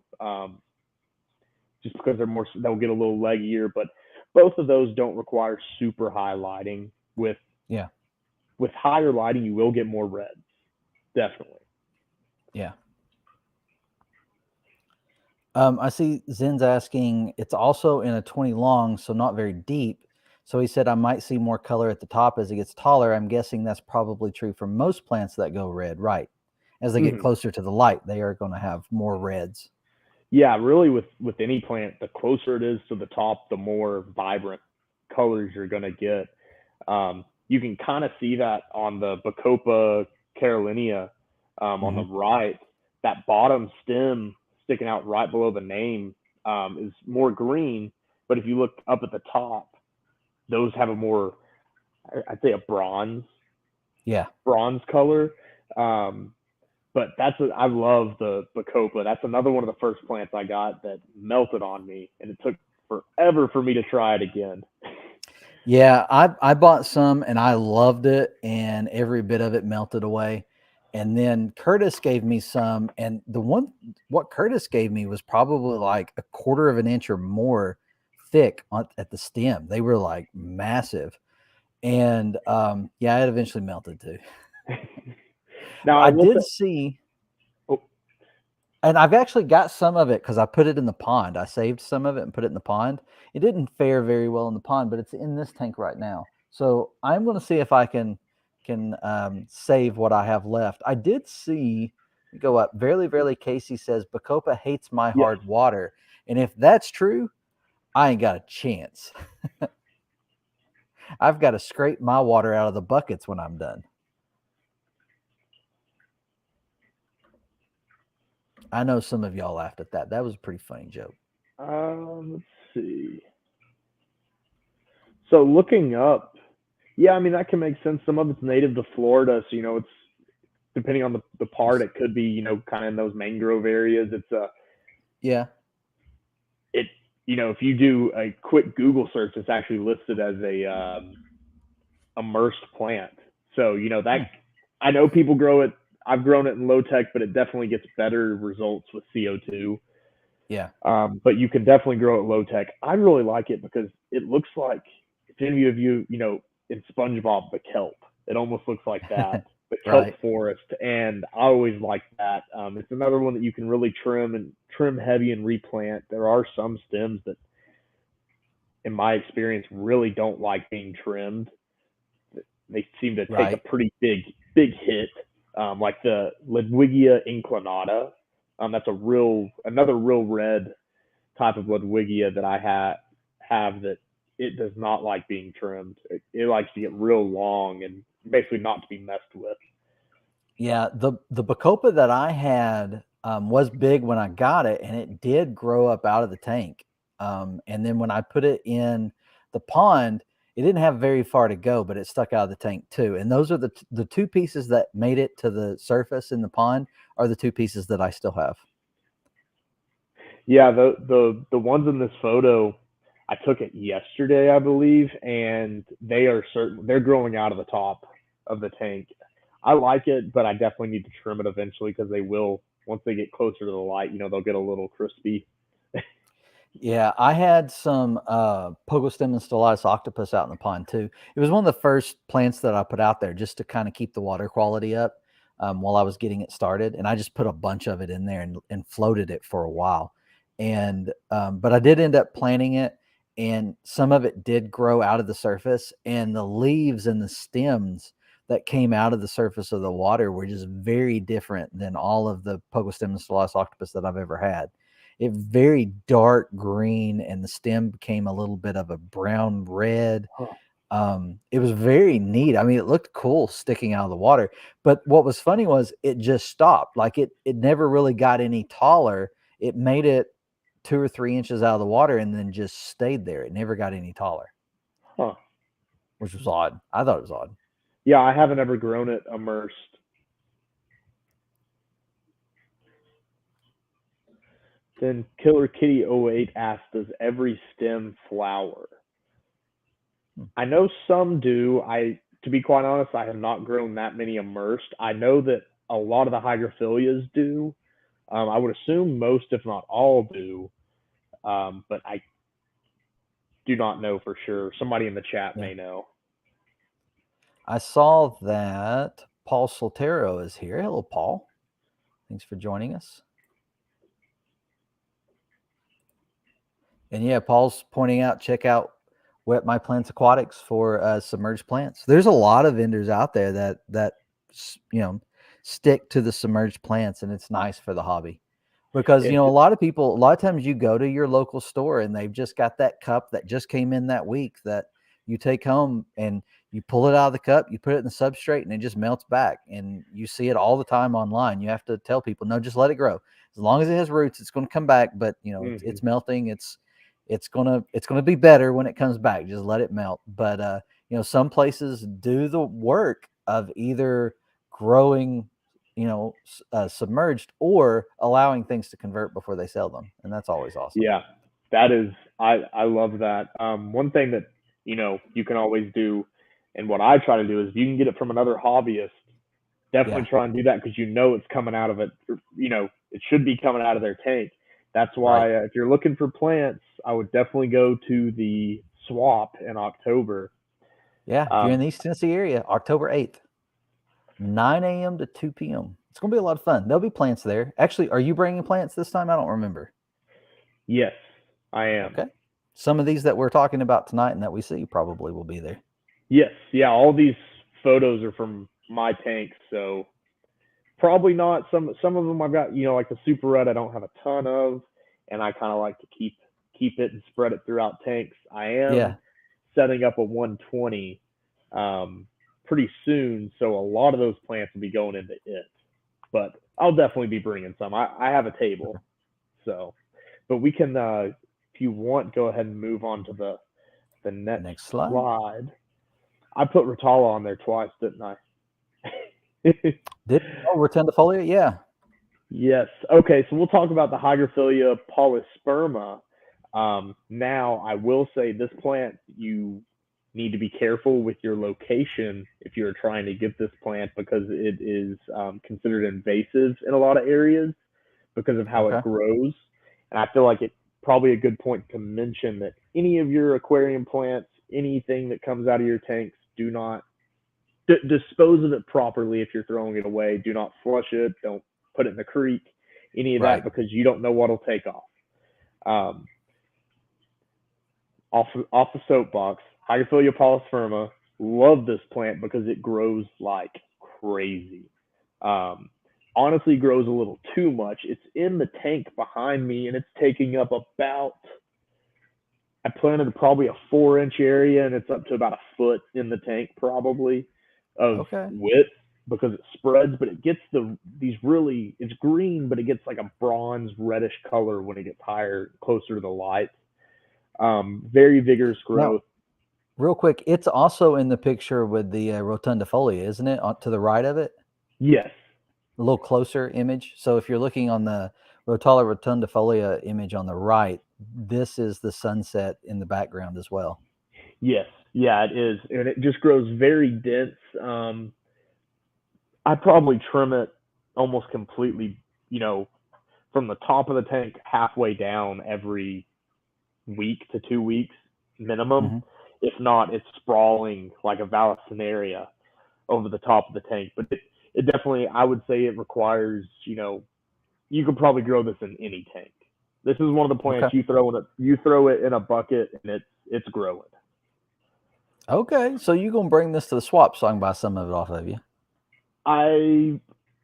just because they'll get a little leggier, but both of those don't require super high lighting. With higher lighting, you will get more reds. Definitely. Yeah. I see Zen's asking, it's also in a 20 long, so not very deep. So he said, I might see more color at the top as it gets taller. I'm guessing that's probably true for most plants that go red, right? As they get closer to the light, they are going to have more reds. Yeah, really with any plant, the closer it is to the top, the more vibrant colors you're going to get. You can kind of see that on the Bacopa Carolinia on the right. That bottom stem sticking out right below the name is more green, but if you look up at the top, those have a more, I'd say, a bronze color. But I love the Bacopa. That's another one of the first plants I got that melted on me, and it took forever for me to try it again. Yeah, I bought some and I loved it, and every bit of it melted away. And then Curtis gave me some, and what Curtis gave me was probably like a quarter of an inch or more thick at the stem. They were like massive. And yeah, it eventually melted too. Now I did see, and I've actually got some of it because I put it in the pond. I saved some of it and put it in the pond. It didn't fare very well in the pond, but it's in this tank right now. So I'm going to see if I can save what I have left. I did see, go up, Verily Casey says, Bacopa hates my hard water. And if that's true, I ain't got a chance. I've got to scrape my water out of the buckets when I'm done. I know some of y'all laughed at that. That was a pretty funny joke. Let's see. So looking up, yeah, I mean, that can make sense. Some of it's native to Florida, so, it's depending on the part, it could be, kind of in those mangrove areas. It's if you do a quick Google search, it's actually listed as a immersed plant. So, that I know people grow it. I've grown it in low tech, but it definitely gets better results with CO2. Yeah. But you can definitely grow it low tech. I really like it because it looks like, if any of you, in SpongeBob, the kelp. It almost looks like that, the kelp forest. And I always like that. It's another one that you can really trim heavy and replant. There are some stems that, in my experience, really don't like being trimmed. They seem to take a pretty big hit. Like the Ludwigia Enclanada. That's another real red type of Ludwigia that I have that it does not like being trimmed. It likes to get real long and basically not to be messed with. Yeah, the Bacopa that I had was big when I got it, and it did grow up out of the tank. And then when I put it in the pond, it didn't have very far to go, but it stuck out of the tank too. And those are the two pieces that made it to the surface in the pond are the two pieces that I still have. Yeah, the ones in this photo, I took it yesterday, I believe, and they're growing out of the top of the tank. I like it, but I definitely need to trim it eventually because they will, once they get closer to the light, they'll get a little crispy. Yeah, I had some Pogostem and Stellatus Octopus out in the pond too. It was one of the first plants that I put out there just to kind of keep the water quality up while I was getting it started. And I just put a bunch of it in there and floated it for a while. And but I did end up planting it, and some of it did grow out of the surface, and the leaves and the stems that came out of the surface of the water were just very different than all of the Pogostem and Stellatus Octopus that I've ever had. It very dark green, and the stem became a little bit of a brown red. It was very neat. I mean, it looked cool sticking out of the water, but what was funny was it just stopped. Like it never really got any taller. It made it 2 or 3 inches out of the water and then just stayed there. It never got any taller. Huh. Which was odd. I thought it was odd. Yeah, I haven't ever grown it immersed. Then Killer Kitty 08 asked, does every stem flower? I know some do. To be quite honest, I have not grown that many immersed. I know that a lot of the Hydrophilias do. I would assume most, if not all, do. But I do not know for sure. Somebody in the chat may know. I saw that Paul Soltero is here. Hello, Paul. Thanks for joining us. And yeah, Paul's pointing out, check out Wet My Plants Aquatics for submerged plants. There's a lot of vendors out there that stick to the submerged plants, and it's nice for the hobby. Because, a lot of times you go to your local store and they've just got that cup that just came in that week that you take home and you pull it out of the cup, you put it in the substrate, and it just melts back. And you see it all the time online. You have to tell people, no, just let it grow. As long as it has roots, it's going to come back. But, it's melting. It's gonna be better when it comes back. Just let it melt. But, some places do the work of either growing submerged or allowing things to convert before they sell them, and that's always awesome. Yeah, that is, I love that. One thing that you can always do, and what I try to do, is if you can get it from another hobbyist, definitely try and do that, because it's coming out of it. It should be coming out of their tank. That's why if you're looking for plants, I would definitely go to the swap in October. Yeah, if you're in the East Tennessee area, October 8th. 9 a.m. to 2 p.m. It's going to be a lot of fun. There'll be plants there. Actually, are you bringing plants this time? I don't remember. Yes, I am. Okay. Some of these that we're talking about tonight and that we see probably will be there. Yes. Yeah, all these photos are from my tank, so probably not. Some of them I've got, like the Super Red, I don't have a ton of, and I kind of like to keep it and spread it throughout tanks. I am setting up a 120 pretty soon, so a lot of those plants will be going into it, but I'll definitely be bringing some. I have a table, so, but we can, if you want, go ahead and move on to the next slide. I put Rotala on there twice, didn't I? Rotundifolia? Yeah. Yes. Okay, so we'll talk about the Hydrophilia Polysperma. Now, I will say this plant, you need to be careful with your location if you're trying to get this plant, because it is considered invasive in a lot of areas because of how it grows. And I feel like it's probably a good point to mention that any of your aquarium plants, anything that comes out of your tanks, do not dispose of it properly. If you're throwing it away, do not flush it. Don't put it in the creek, any of that, because you don't know what'll take off. Off the soapbox, Hydrophilia Polysperma, love this plant because it grows like crazy. Honestly, grows a little too much. It's in the tank behind me, and it's taking up about, I planted probably a 4-inch area, and it's up to about a foot in the tank probably of width, because it spreads, but it gets it's green, but it gets like a bronze reddish color when it gets higher, closer to the light. Very vigorous growth. Now, real quick, it's also in the picture with the Rotundifolia, isn't it? To the right of it? Yes. A little closer image. So if you're looking on the Rotala Rotundifolia image on the right, this is the sunset in the background as well. Yes. Yeah, it is. And it just grows very dense. I'd probably trim it almost completely, from the top of the tank halfway down every week to 2 weeks minimum. Mm-hmm. If not, it's sprawling like a Vallisneria over the top of the tank. But it definitely, I would say it requires, you could probably grow this in any tank. This is one of the plants you throw it in a bucket and it's growing. Okay, so you're gonna bring this to the swap so I can buy some of it off of you? I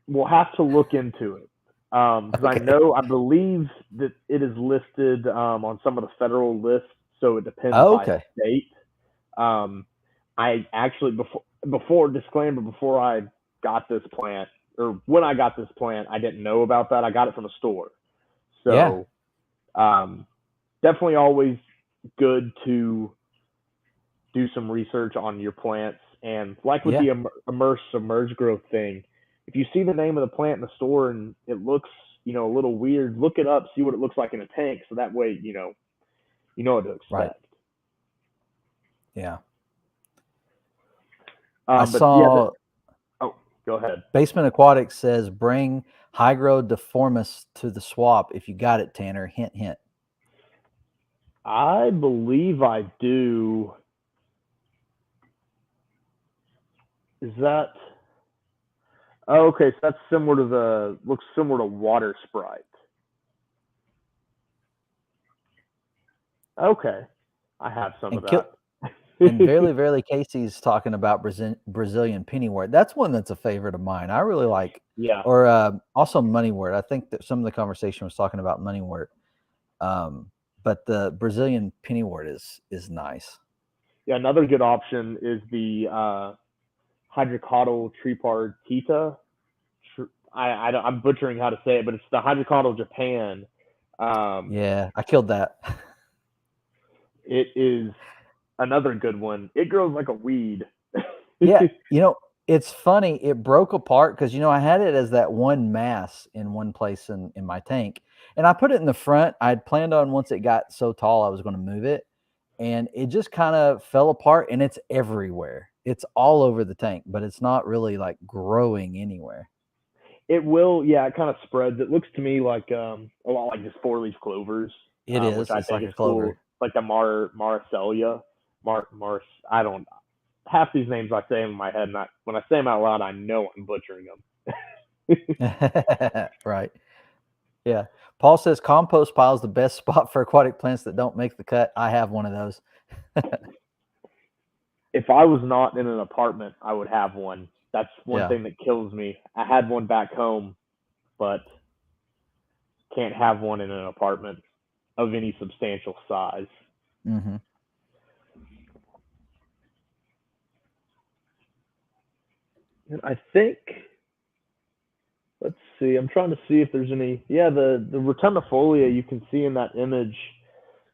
will have to look into it. Because I believe that it is listed on some of the federal lists, so it depends by state. I actually, before I got this plant, or when I got this plant, I didn't know about that. I got it from a store. So Definitely always good to do some research on your plants. And like with the immerse submerge growth thing, if you see the name of the plant in the store and it looks, a little weird, look it up, see what it looks like in a tank. So that way, you know what to expect. Right. Yeah. I saw. Go ahead. Basement Aquatics says bring Hygrodeformis to the swap if you got it, Tanner. Hint, hint. I believe I do. Is that? Oh, okay, so that's looks similar to Water Sprite. Okay, I have some of that. And Verily Casey's talking about Brazilian Pennywort. That's one that's a favorite of mine. I really like. Yeah. Or also Moneywort. I think that some of the conversation was talking about Moneywort. But the Brazilian Pennywort is nice. Yeah, another good option is the Hydrocotyle tripartita. I'm butchering how to say it, but it's the Hydrocotyle Japan. Yeah, I killed that. It is another good one. It grows like a weed. Yeah, it's funny. It broke apart because, I had it as that one mass in one place in my tank. And I put it in the front. I had planned on once it got so tall, I was going to move it. And it just kind of fell apart and it's everywhere. It's all over the tank, but it's not really like growing anywhere. It will, yeah, it kind of spreads. It looks to me like a lot like just 4-leaf clovers. It is. Which I it's think like is a clover. Cool. Like the Maricelia. I don't, half these names I say in my head, and when I say them out loud, I know I'm butchering them. Right. Yeah. Paul says compost pile is the best spot for aquatic plants that don't make the cut. I have one of those. If I was not in an apartment, I would have one. That's one thing that kills me. I had one back home, but can't have one in an apartment of any substantial size. Mm-hmm. And I think, let's see, I'm trying to see if there's any. Yeah, the Retinofolia you can see in that image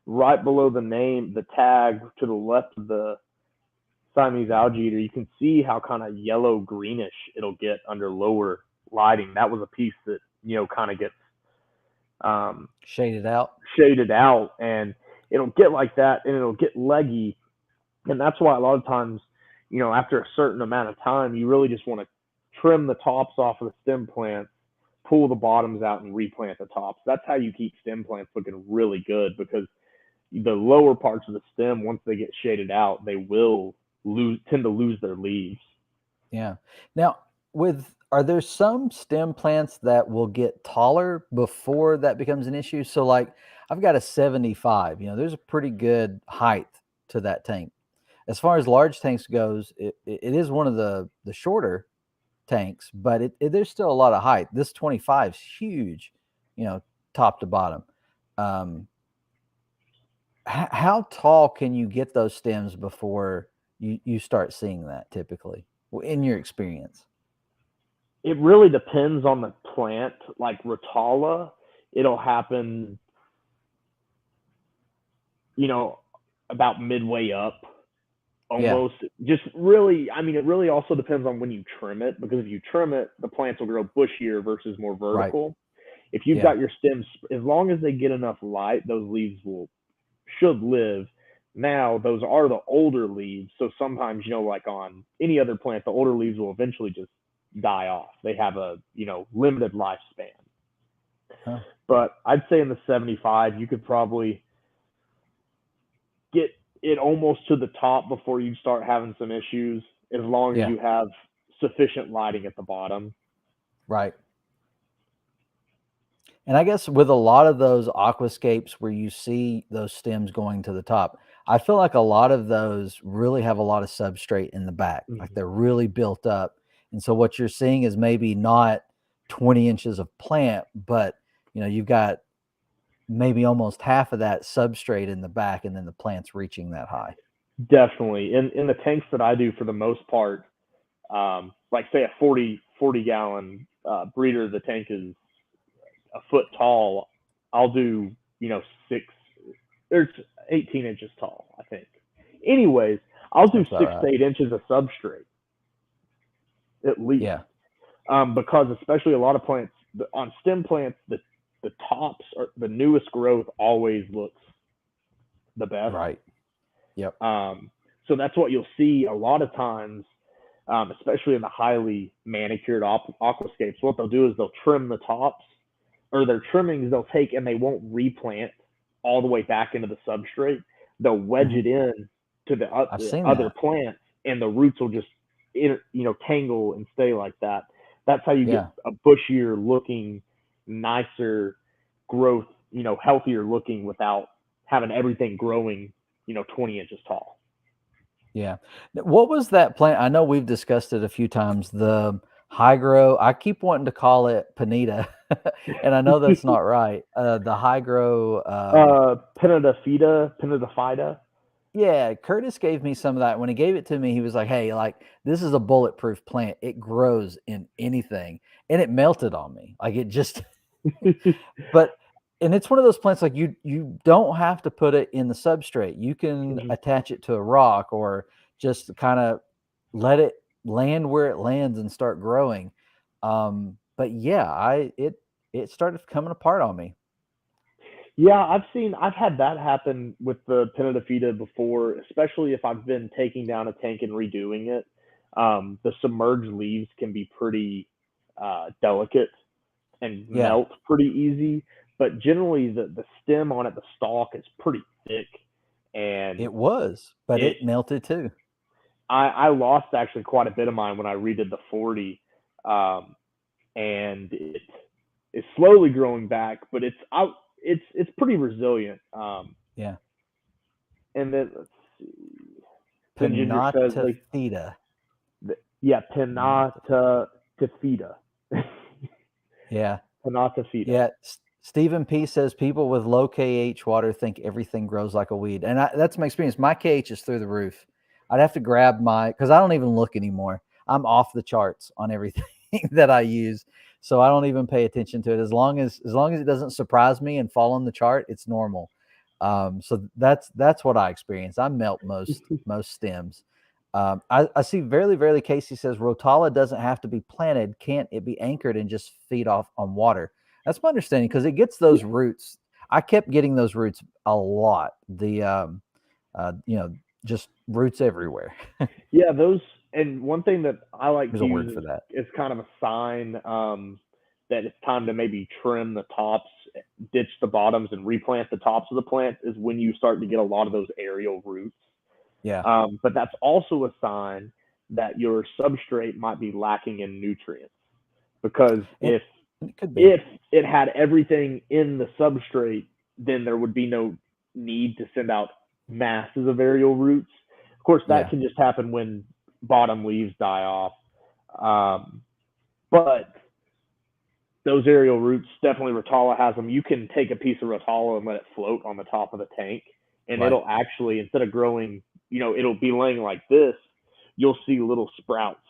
right below the name, the tag to the left of the Siamese algae eater. You can see how kind of yellow greenish it'll get under lower lighting. That was a piece that, kind of gets shaded out, and it'll get like that, and it'll get leggy. And that's why a lot of times, after a certain amount of time, you really just want to trim the tops off of the stem plants, pull the bottoms out, and replant the tops. That's how you keep stem plants looking really good, because the lower parts of the stem, once they get shaded out, they will tend to lose their leaves. Yeah. Now, are there some stem plants that will get taller before that becomes an issue? So like I've got a 75, there's a pretty good height to that tank. As far as large tanks goes, it is one of the shorter tanks, but there's still a lot of height. This 25 is huge, top to bottom. How tall can you get those stems before you start seeing that typically in your experience? It really depends on the plant. Like Rotala, it'll happen, about midway up almost. Yeah. Just really, it really also depends on when you trim it, because if you trim it, the plants will grow bushier versus more vertical. Right. If you've got your stems, as long as they get enough light, those leaves should live. Now, those are the older leaves, so sometimes, like on any other plant, the older leaves will eventually just die off. They have a, limited lifespan. Huh. But I'd say in the 75, you could probably get it almost to the top before you start having some issues, as long as you have sufficient lighting at the bottom. Right. And I guess with a lot of those aquascapes where you see those stems going to the top, I feel like a lot of those really have a lot of substrate in the back. Mm-hmm. Like they're really built up. And so what you're seeing is maybe not 20 inches of plant, but you've got maybe almost half of that substrate in the back, and then the plant's reaching that high. Definitely. In the tanks that I do, for the most part, like say a 40 gallon breeder, the tank is a foot tall. I'll do there's 18 inches tall, I think. Anyways, I'll do 6 to 8 inches of substrate at least. Yeah. Because especially a lot of plants on stem plants, the tops or the newest growth always looks the best. Right. Yep. So that's what you'll see a lot of times, especially in the highly manicured aquascapes. What they'll do is they'll trim the tops, or their trimmings they'll take and they won't replant all the way back into the substrate. They'll wedge it in to the other plants, and the roots will just tangle and stay like that. That's how you get a bushier looking, nicer growth, healthier looking without having everything growing, 20 inches tall. Yeah. What was that plant? I know we've discussed it a few times. The hygro, I keep wanting to call it Panita, and I know that's not right. The hygro. Pennywort. Yeah, Curtis gave me some of that. When he gave it to me, he was like, "Hey, like this is a bulletproof plant. It grows in anything," and it melted on me. Like it just, and it's one of those plants like you don't have to put it in the substrate. You can attach it to a rock or just kind of let it land where it lands and start growing. But yeah, it started coming apart on me. Yeah, I've had that happen with the Pennywort before, especially if I've been taking down a tank and redoing it. The submerged leaves can be pretty delicate and melt pretty easy, but generally the stem on it, the stalk, is pretty thick. And it was, but it melted too. I lost actually quite a bit of mine when I redid the 40, and it is slowly growing back, but it's pretty resilient. Yeah. And then let's see. Pennywort. Yeah, Pennywort. Yeah. Pennywort. Yeah. Stephen P says people with low KH water think everything grows like a weed. And that's my experience. My KH is through the roof. I'd have to grab because I don't even look anymore. I'm off the charts on everything that I use. So I don't even pay attention to it. As long as it doesn't surprise me and fall on the chart, it's normal. So that's what I experience. I melt most stems. I see Verily Casey says Rotala doesn't have to be planted. Can't it be anchored and just feed off on water? That's my understanding, because it gets those roots. I kept getting those roots a lot. The just roots everywhere. Yeah, those. And one thing that I like There's to a word use for that. is kind of a sign that it's time to maybe trim the tops, ditch the bottoms, and replant the tops of the plant, is when you start to get a lot of those aerial roots. Yeah. But that's also a sign that your substrate might be lacking in nutrients, because if it had everything in the substrate, then there would be no need to send out masses of aerial roots. Of course, that can just happen when bottom leaves die off. But those aerial roots, definitely Rotala has them. You can take a piece of Rotala and let it float on the top of the tank, and it'll actually, instead of growing, it'll be laying like this, you'll see little sprouts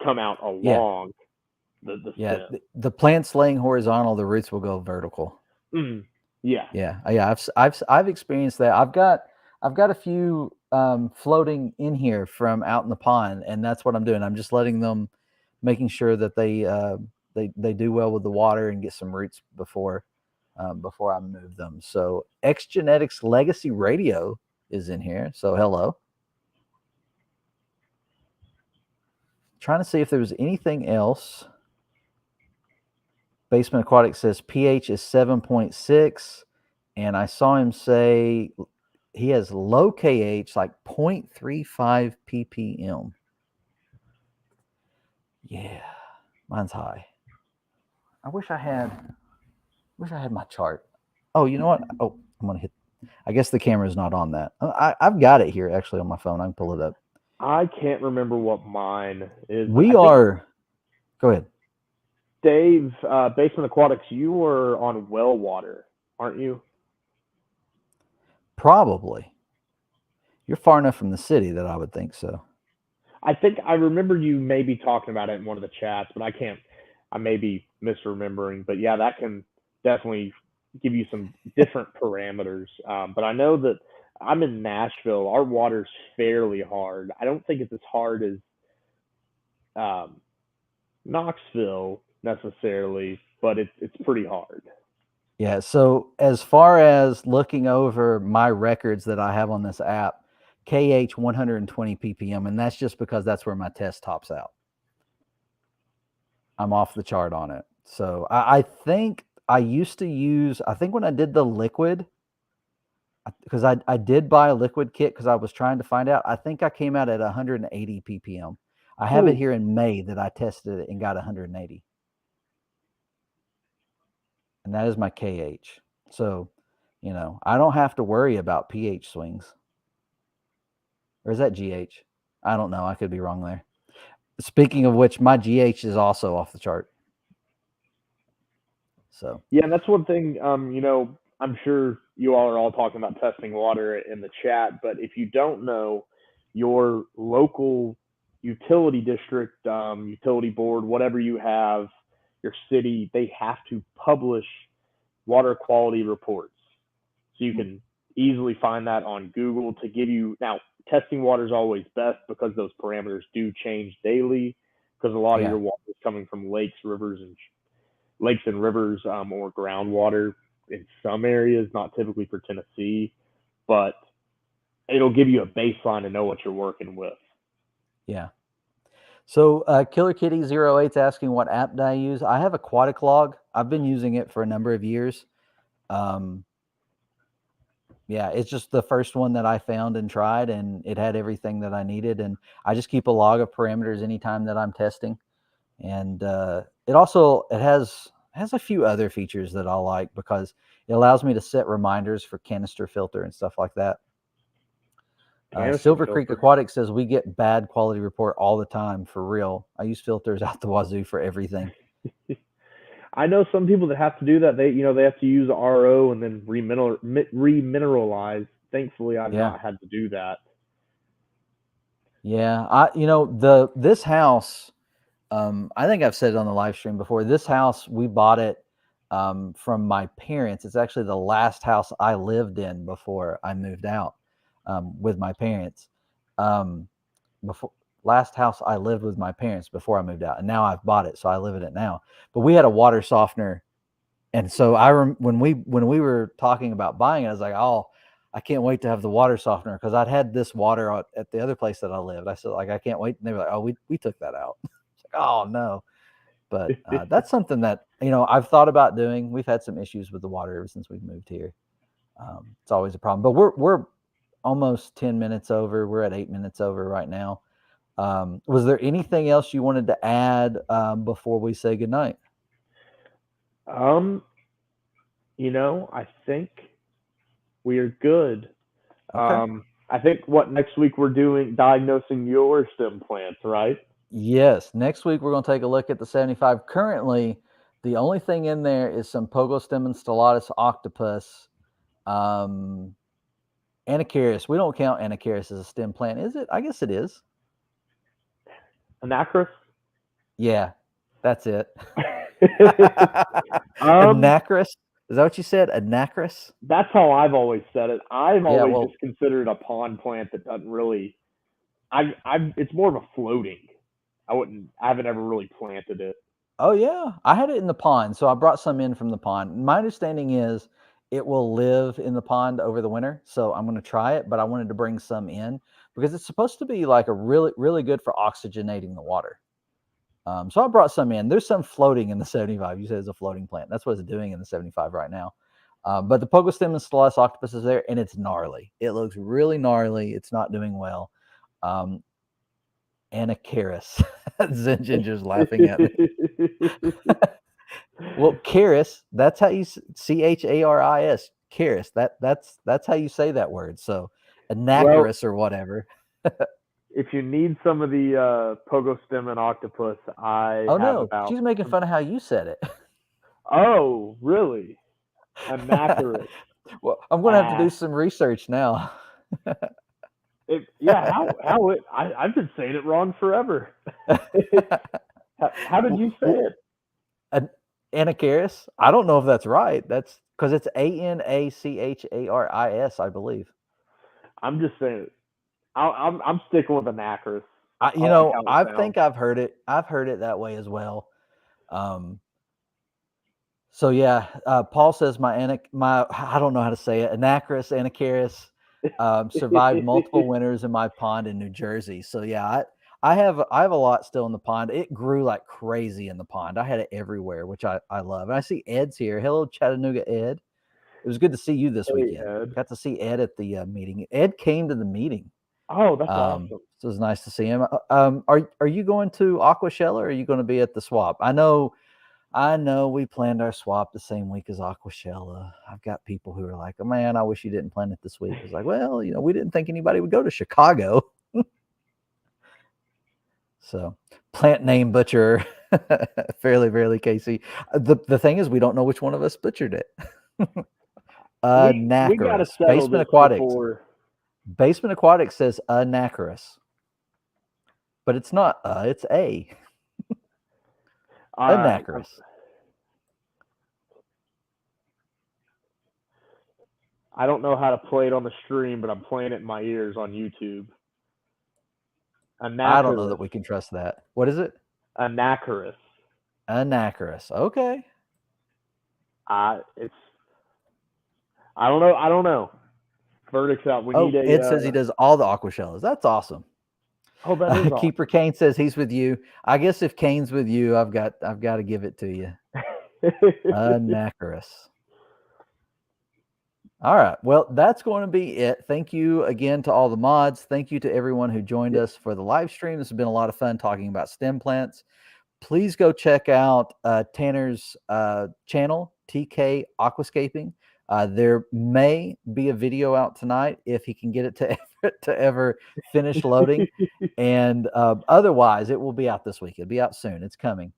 come out along the stem. The plant's laying horizontal, the roots will go vertical. Yeah. I've experienced that. I've got a few floating in here from out in the pond, and that's what I'm doing. I'm just letting them, making sure that they do well with the water and get some roots before I move them. So X Genetics Legacy Radio is in here. So hello. Trying to see if there was anything else. Basement Aquatic says pH is 7.6, and I saw him say he has low KH, like 0.35 ppm. Yeah, mine's high. I wish I had my chart. Oh, you know what? Oh, I'm gonna hit. I guess the camera's not on that. I've got it here actually on my phone. I can pull it up. I can't remember what mine is. Go ahead. Dave, Basement Aquatics, you are on well water, aren't you? Probably. You're far enough from the city that I would think so. I think I remember you maybe talking about it in one of the chats, but I may be misremembering. But yeah, that can definitely give you some different parameters. But I know that I'm in Nashville. Our water's fairly hard. I don't think it's as hard as um, Knoxville necessarily, but it's pretty hard. Yeah. So as far as looking over my records that I have on this app, KH 120 ppm, and that's just because that's where my test tops out. I'm off the chart on it. So I think I used to use, I think when I did the liquid, because I did buy a liquid kit because I was trying to find out, I think I came out at 180 ppm. I have it here in May that I tested it and got 180. And that is my KH. So, you know, I don't have to worry about pH swings. Or is that GH? I don't know. I could be wrong there. Speaking of which, my GH is also off the chart. So yeah, and that's one thing. You know, I'm sure you all are all talking about testing water in the chat, but if you don't know, your local utility district, utility board, whatever you have, your city, they have to publish water quality reports. So you can easily find that on Google to give you. Now, testing water is always best because those parameters do change daily, because a lot of your water is coming from lakes, and rivers, or groundwater in some areas, not typically for Tennessee, but it'll give you a baseline to know what you're working with. Yeah. So Killer Kitty 08's asking what app do I use? I have Aquatic Log. I've been using it for a number of years. Yeah, it's just the first one that I found and tried, and it had everything that I needed. And I just keep a log of parameters anytime that I'm testing. And it has a few other features that I like because it allows me to set reminders for canister filter and stuff like that. Silver Creek Aquatic says we get bad quality report all the time, for real. I use filters out the wazoo for everything. I know some people that have to do that. They have to use RO and then remineralize. Thankfully, I've not had to do that. Yeah, this house, I think I've said it on the live stream before. This house, we bought it from my parents. It's actually the last house I lived in before I moved out with my parents. Last house I lived with my parents before I moved out, and now I've bought it, so I live in it now. But we had a water softener, and so when we were talking about buying it, I was like, oh, I can't wait to have the water softener, because I'd had this water at the other place that I lived. I said, like, I can't wait. And they were like, oh, we took that out. Like, oh no. But that's something that, I've thought about doing. We've had some issues with the water ever since we've moved here. It's always a problem. But we're almost 10 minutes over. We're at 8 minutes over right now. Was there anything else you wanted to add before we say goodnight? I think we are good. Okay. I think next week we're diagnosing your stem plants, right? Yes. Next week we're going to take a look at the 75. Currently, the only thing in there is some Pogostem and Stellatus Octopus. Anacarius. We don't count Anacarius as a stem plant, is it? I guess it is. Anacarius? Yeah, that's it. Anacarius? Is that what you said? Anacarius? That's how I've always said it. I've always just considered a pond plant that doesn't really. It's more of a floating. I haven't ever really planted it. Oh yeah, I had it in the pond, so I brought some in from the pond. My understanding is it will live in the pond over the winter, so I'm going to try it. But I wanted to bring some in because it's supposed to be like a really, really good for oxygenating the water. So I brought some in. There's some floating in the 75. You said it's a floating plant. That's what it's doing in the 75 right now. But the Pogostem and Stellatus Octopus is there, and it's gnarly. It looks really gnarly. It's not doing well. Anacarius. Zen Ginger's laughing at me. Well, Caris, that's how you Charis. Caris. That's how you say that word. So Anacarius or whatever. If you need some of the Pogostem and Octopus, she's making fun of how you said it. Oh, really? Anacarius. Well, I'm going to have to do some research now. I've been saying it wrong forever. How did you say it? Anacarius? I don't know if that's right. That's because it's Anacharis, I believe. I'm just saying. I'm sticking with Anacarius. I think I've heard it. I've heard it that way as well. So yeah, Paul says my I don't know how to say it. Anacarius survived multiple winters in my pond in New Jersey. So yeah, I have a lot still in the pond. It grew like crazy in the pond. I had it everywhere, which I love. And I see Ed's here. Hello, Chattanooga Ed. It was good to see you this weekend. Ed. Got to see Ed at the meeting. Ed came to the meeting. Oh, that's awesome. So it was nice to see him. Are you going to Aquashella or are you going to be at the swap? I know we planned our swap the same week as Aquashella. I've got people who are like, oh, man, I wish you didn't plan it this week. It's like, well, we didn't think anybody would go to Chicago. So plant name butcher, fairly Casey. The thing is, we don't know which one of us butchered it. Anacarius. Basement Aquatics. Before. Basement Aquatics says Anacarius. But it's not it's A. Anacarius. I don't know how to play it on the stream, but I'm playing it in my ears on YouTube. Anacarius. I don't know that we can trust that. What is it? Anacarius. Anacarius. Okay. I don't know. Verdict's out. We need Ed says he does all the Aquashellas. That's awesome. Oh, that is awesome. Keeper Kane says he's with you. I guess if Kane's with you, I've got to give it to you. Anacarius. All right. Well, that's going to be it. Thank you again to all the mods. Thank you to everyone who joined us for the live stream. This has been a lot of fun talking about stem plants. Please go check out Tanner's channel, TK Aquascaping. There may be a video out tonight if he can get it to ever finish loading. And otherwise, it will be out this week. It'll be out soon. It's coming.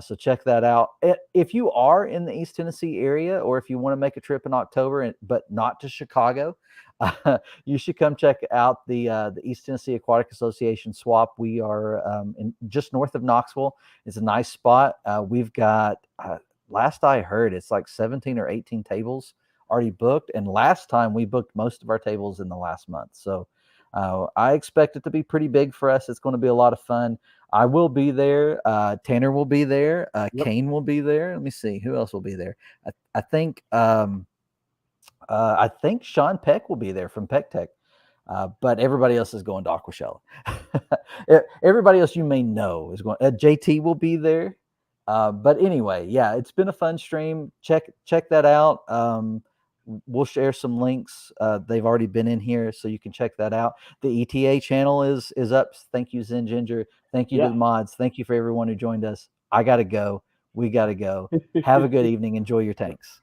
So check that out. If you are in the East Tennessee area, or if you want to make a trip in October, but not to Chicago, you should come check out the East Tennessee Aquatic Association swap. We are just north of Knoxville. It's a nice spot. We've got, last I heard, it's like 17 or 18 tables already booked. And last time we booked most of our tables in the last month. So I expect it to be pretty big for us. It's going to be a lot of fun. I will be there. Tanner will be there. Kane will be there. Let me see who else will be there. I think Sean Peck will be there from Peck Tech. But everybody else is going to Aquashella. Everybody else you may know is going. JT will be there. But anyway, yeah, it's been a fun stream. Check that out. We'll share some links. They've already been in here, so you can check that out. The ETA channel is up. Thank you, Zen Ginger. Thank you to the mods. Thank you for everyone who joined us. I got to go. We got to go. Have a good evening. Enjoy your tanks.